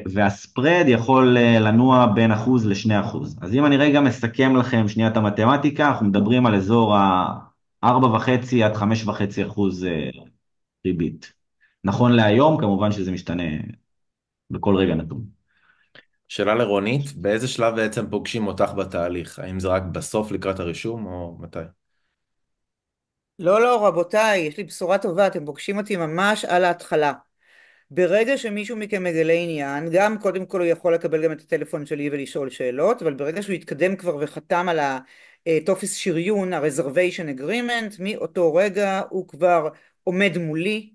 והספרד יכול לנוע בין 1% ל2%. אז אם אני רגע מסכם לכם שנייה את המתמטיקה, אנחנו מדברים על אזור ה-4.5 עד 5.5% ריבית. נכון להיום, כמובן שזה משתנה בכל רגע נתון. שאלה לרונית, באיזה שלב בעצם פוגשים אותך בתהליך? האם זה רק בסוף לקראת הרישום או מתי? לא, לא, רבותיי, יש לי בשורה טובה, אתם פוגשים אותי ממש על ההתחלה. ברגע שמישהו מכם מגלה עניין, גם קודם כל הוא יכול לקבל גם את הטלפון שלי ולשאול שאלות, אבל ברגע שהוא יתקדם כבר וחתם על הטופס שריון, ה-reservation agreement, מאותו רגע הוא כבר עומד מולי,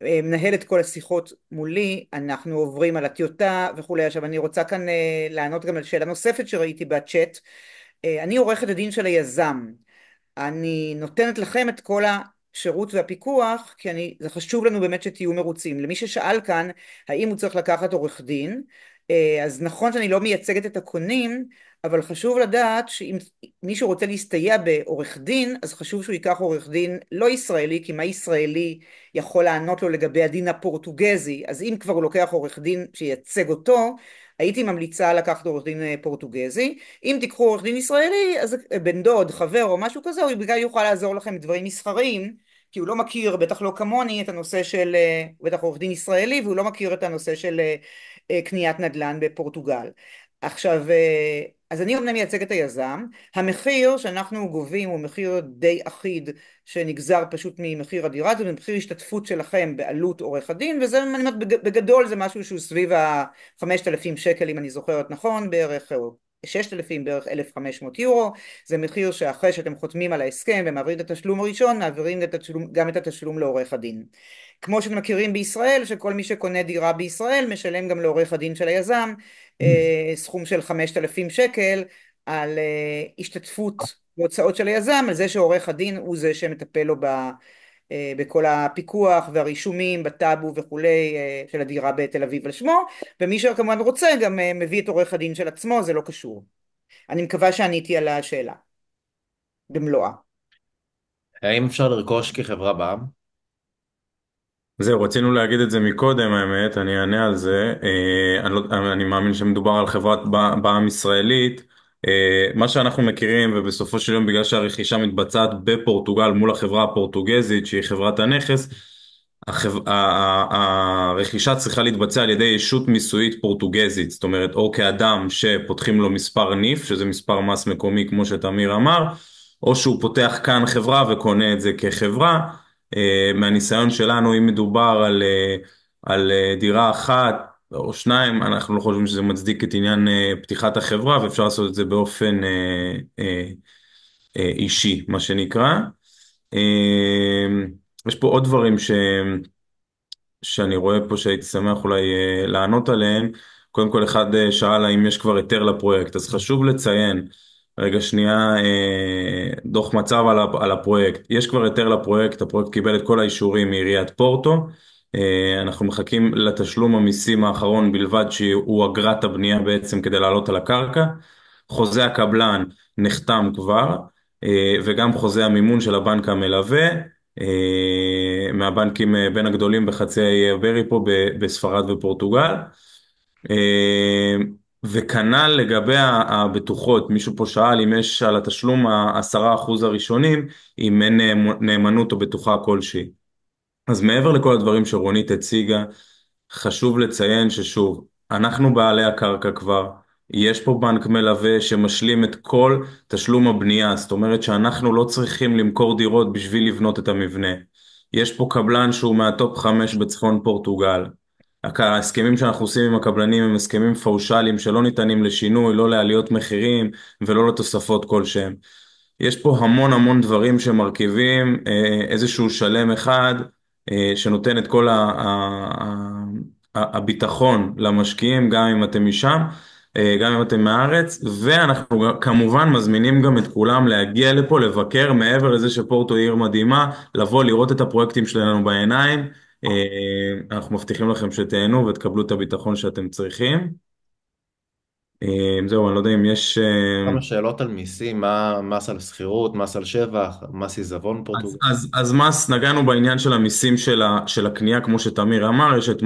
מנהל את כל השיחות מולי, אנחנו עוברים על הטיוטה וכולי. עכשיו אני רוצה כאן לענות גם על שאלה נוספת שראיתי בצ'אט. אני עורכת הדין של היזם. אני נותנת לכם את כל השירות והפיקוח, כי זה חשוב לנו באמת שתהיו מרוצים. למי ששאל כאן, האם הוא צריך לקחת עורך דין, אז נכון שאני לא מייצגת את הקונים, אבל חשוב לדעת שאם מישהו רוצה להסתייע בעורך דין, אז חשוב שהוא ייקח עורך דין לא ישראלי, כי מה ישראלי יכול לענות לו לגבי הדין הפורטוגזי, אז אם כבר הוא לוקח עורך דין שייצג אותו, הייתי ממליצה לקחת עורך דין פורטוגזי. אם תיקחו עורך דין ישראלי, אז בן דוד, חבר או משהו כזה, הוא בגלל יוכל לעזור לכם בדברים מסחריים, כי הוא לא מכיר, בטח לא כמוני, את הנושא של, בטח עורך דין ישראלי, והוא לא מכיר את הנושא של קניית נדל"ן בפורטוגל. עכשיו, אז אני אומנם מייצג את היזם, המחיר שאנחנו גובים הוא מחיר די אחיד, שנגזר פשוט ממחיר הדירה, זה מחיר השתתפות שלכם בעלות עורך הדין, וזה בגדול זה משהו שהוא סביב ה-5,000 שקל, אם אני זוכרת נכון, בערך, או 6,000, בערך 1,500 יורו, זה מחיר שאחרי שאתם חותמים על ההסכם ומעבירים את התשלום הראשון, מעבירים גם את התשלום לעורך הדין. כמו שאתם מכירים בישראל, שכל מי שקונה דירה בישראל משלם גם לעורך הדין של היזם סכום של 5,000 שקל על השתתפות בהוצאות של היזם, על זה שעורך הדין הוא זה שמטפל לו בכל הפיקוח והרישומים בטאבו וכולי של הדירה בתל אביב על שמו, ומי שכמובן רוצה גם מביא את עורך הדין של עצמו, זה לא קשור. אני מקווה שעניתי על השאלה במלואה. האם אפשר לרכוש כחברה בע"מ? זהו, רצינו להגיד את זה מקודם, האמת, אני אענה על זה. אני מאמין שמדובר על חברת בע"מ ישראלית. מה שאנחנו מכירים, ובסופו של יום בגלל שהרכישה מתבצעת בפורטוגל מול החברה הפורטוגזית שהיא חברת הנכס, הרכישה צריכה להתבצע על ידי ישות מיסויית פורטוגזית, זאת אומרת או כאדם שפותחים לו מספר ניף, שזה מספר מס מקומי כמו שתמיר אמר, או שהוא פותח כאן חברה וקונה את זה כחברה. מהניסיון שלנו, אם מדובר על על דירה אחת או שניים, אנחנו לא חושבים שזה מצדיק את עניין פתיחת החברה, ואפשר לעשות את זה באופן אישי, מה שנקרא. אה, יש פה עוד דברים שאני רואה פה שהייתי שמח אולי לענות עליהם. קודם כל, אחד שאל האם יש כבר היתר לפרויקט, אז חשוב לציין, רגע שנייה, דוח מצב על הפרויקט. יש כבר היתר לפרויקט, הפרויקט קיבל את כל האישורים מעיריית פורטו. אנחנו מחכים לתשלום המיסים האחרון בלבד, שהוא אגרת הבנייה בעצם כדי לעלות על הקרקע. חוזה הקבלן נחתם כבר, וגם חוזה המימון של הבנק המלווה. מהבנקים בין הגדולים בחצי האי איברי פה בספרד ופורטוגל. וכנ"ל לגבי הבטוחות, מישהו פה שאל אם יש על התשלום 10% הראשונים, אם אין נאמנות או בטוחה כלשהי. אז מעבר לכל הדברים שרונית הציגה, חשוב לציין ששוב, אנחנו בעלי הקרקע כבר, יש פה בנק מלווה שמשלים את כל תשלום הבנייה, זאת אומרת שאנחנו לא צריכים למכור דירות בשביל לבנות את המבנה. יש פה קבלן שהוא מהטופ 5 בצפון פורטוגל. ההסכמים שאנחנו עושים עם הקבלנים הם הסכמים פאושליים שלא ניתנים לשינוי, לא לעליות מחירים ולא לתוספות כלשהם. יש פה המון המון דברים שמרכיבים איזשהו שלם אחד שנותן את כל הביטחון למשקיעים, גם אם אתם משם, גם אם אתם מהארץ, ואנחנו כמובן מזמינים גם את כולם להגיע לפה, לבקר, מעבר לזה שפורטו היא עיר מדהימה, לבוא לראות את הפרויקטים שלנו בעיניים. אנחנו מבטיחים לכם שתהנו ותקבלו את הביטחון שאתם צריכים. זהו, אני לא יודע אם יש... כמה שאלות על מיסים, מה מס על שכירות, מס על שבח, מס עיזבון פורטוגל. אז מס, נגענו בעניין של המיסים של הקנייה, כמו שתמיר אמר, יש את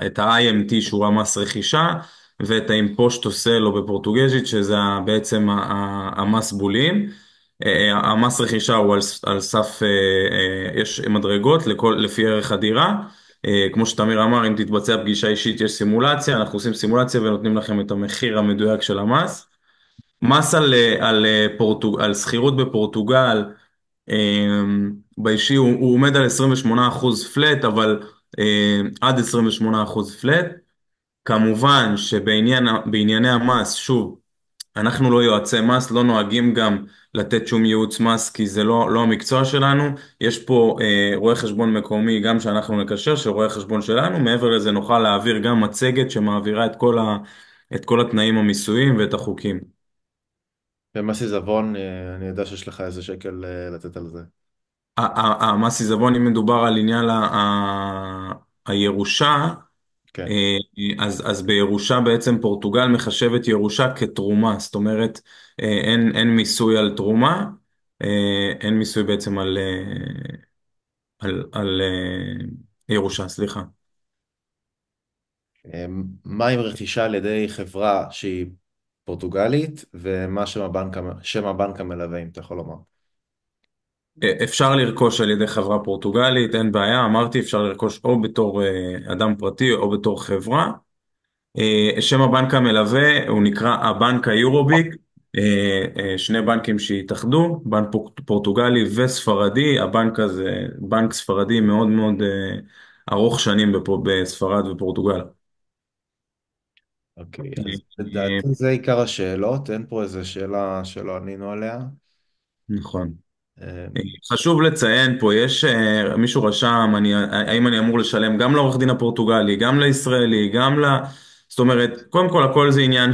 את ה-IMT שהוא המס רכישה, ואת האימפושטו סלו בפורטוגזית, שזה בעצם המס בולים. המס רכישה הוא על סף, יש מדרגות לפי ערך הדירה. כמו שתמיר אמר, אם תתבצע פגישה אישית יש סימולציה, אנחנו עושים סימולציה ונותנים לכם את המחיר המדויק של המס. מס על שכירות בפורטוגל, באישי הוא עומד על 28% פלט, אבל עד 28% פלט. כמובן שבענייני המס, שוב, אנחנו לא יועצי מס, לא נוהגים גם לתת שום ייעוץ מס, כי זה לא המקצוע שלנו. יש פה רואה חשבון מקומי, גם שאנחנו נקשר, שרואה חשבון שלנו. מעבר לזה נוכל להעביר גם מצגת שמעבירה את כל התנאים המיסויים ואת החוקים. ומס עיזבון, אני יודע שיש לך איזה שקל לתת על זה. המס עיזבון, אם מדובר על עניין הירושה, כן. אה, אז בירושה בעצם פורטוגל מחשבת ירושה כתרומה, זאת אומרת אין מיסוי על תרומה, אין מיסוי בעצם על ירושה, סליחה. מה עם רכישה על ידי חברה שהיא פורטוגלית, ומה שם הבנק המלווה, אם אתה יכול לומר. אפשר לרכוש על ידי חברה פורטוגלית, אין בעיה, אמרתי, אפשר לרכוש או בתור אדם פרטי או בתור חברה. שם הבנק המלווה הוא נקרא הבנק היורוביק, שני בנקים שהתאחדו, בנק פורטוגלי וספרדי. הבנק הזה בנק ספרדי מאוד מאוד ארוך שנים בספרד ופורטוגל. אוקיי, אז אה, לדעתי זה עיקר השאלות, אין פה איזה שאלה שלא ענינו עליה. נכון. אמ, חשוב לציין פה, יש מישהו רשם, האם אני אמור לשלם גם לעורך דין הפורטוגלי, גם לישראלי, זאת אומרת, קודם כל הכל זה עניין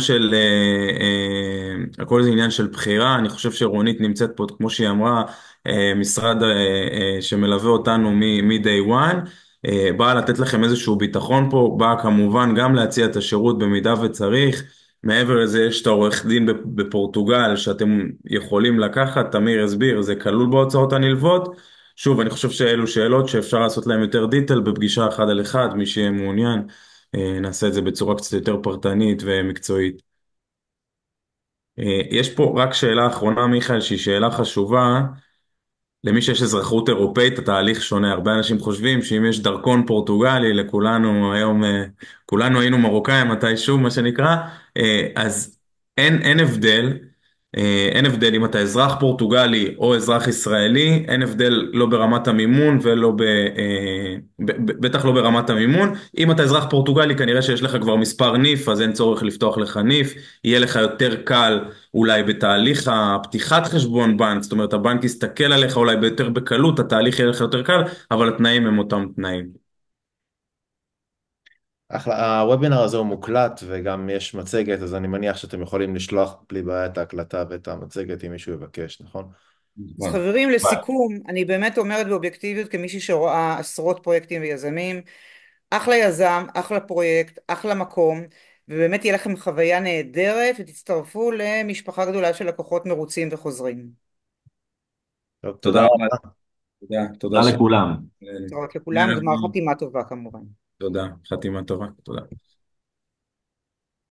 הכל זה עניין של בחירה. אני חושב שרונית נמצאת פה, כמו שהיא אמרה, משרד שמלווה אותנו מ-day one, באה לתת לכם איזשהו ביטחון פה, באה כמובן גם להציע את השירות במידה וצריך. מעבר לזה יש את העורך דין בפורטוגל שאתם יכולים לקחת, תמיר הסביר, זה כלול בהוצאות הנלוות. שוב, אני חושב שאלו שאלות שאפשר לעשות להם יותר דיטל בפגישה אחד על אחד, מי שיהיה מעוניין, נעשה את זה בצורה קצת יותר פרטנית ומקצועית. יש פה רק שאלה אחרונה, מיכאל, שהיא שאלה חשובה. למי שיש אזרחות אירופאית, התהליך שונה. הרבה אנשים חושבים שאם יש דרכון פורטוגלי, לכולנו היום, כולנו היינו מרוקאים מתישהו, מה שנקרא, אז אין הבדל. אין הבדל אם אתה אזרח פורטוגלי או אזרח ישראלי, אין הבדל לא ברמת המימון ולא בטח לא ברמת המימון. אם אתה אזרח פורטוגלי כנראה שיש לך כבר מספר ניף, אז אין צורך לפתוח לך ניף, יהיה לך יותר קל אולי בתהליך הפתיחת חשבון בנק, זאת אומרת הבנק יסתכל עליך אולי ביותר בקלות, התהליך יהיה לך יותר קל, אבל התנאים הם אותם תנאים. אחלה, הוובינר הזה הוא מוקלט וגם יש מצגת, אז אני מניח שאתם יכולים לשלוח בלי בעיה את ההקלטה ואת המצגת אם מישהו יבקש, נכון? אז נכון. חברים, לסיכום, אני באמת אומרת באובייקטיביות כמישהי שרואה עשרות פרויקטים ויזמים, אחלה יזם, אחלה פרויקט, אחלה מקום, ובאמת תהיה לכם חוויה נהדרת ותצטרפו למשפחה גדולה של לקוחות מרוצים וחוזרים. טוב, תודה תודה רבה, רבה. תודה תודה לכולם. להתראות לכולם, גמר חתימה טובה כמובן. תודה, חתימה טובה, תודה.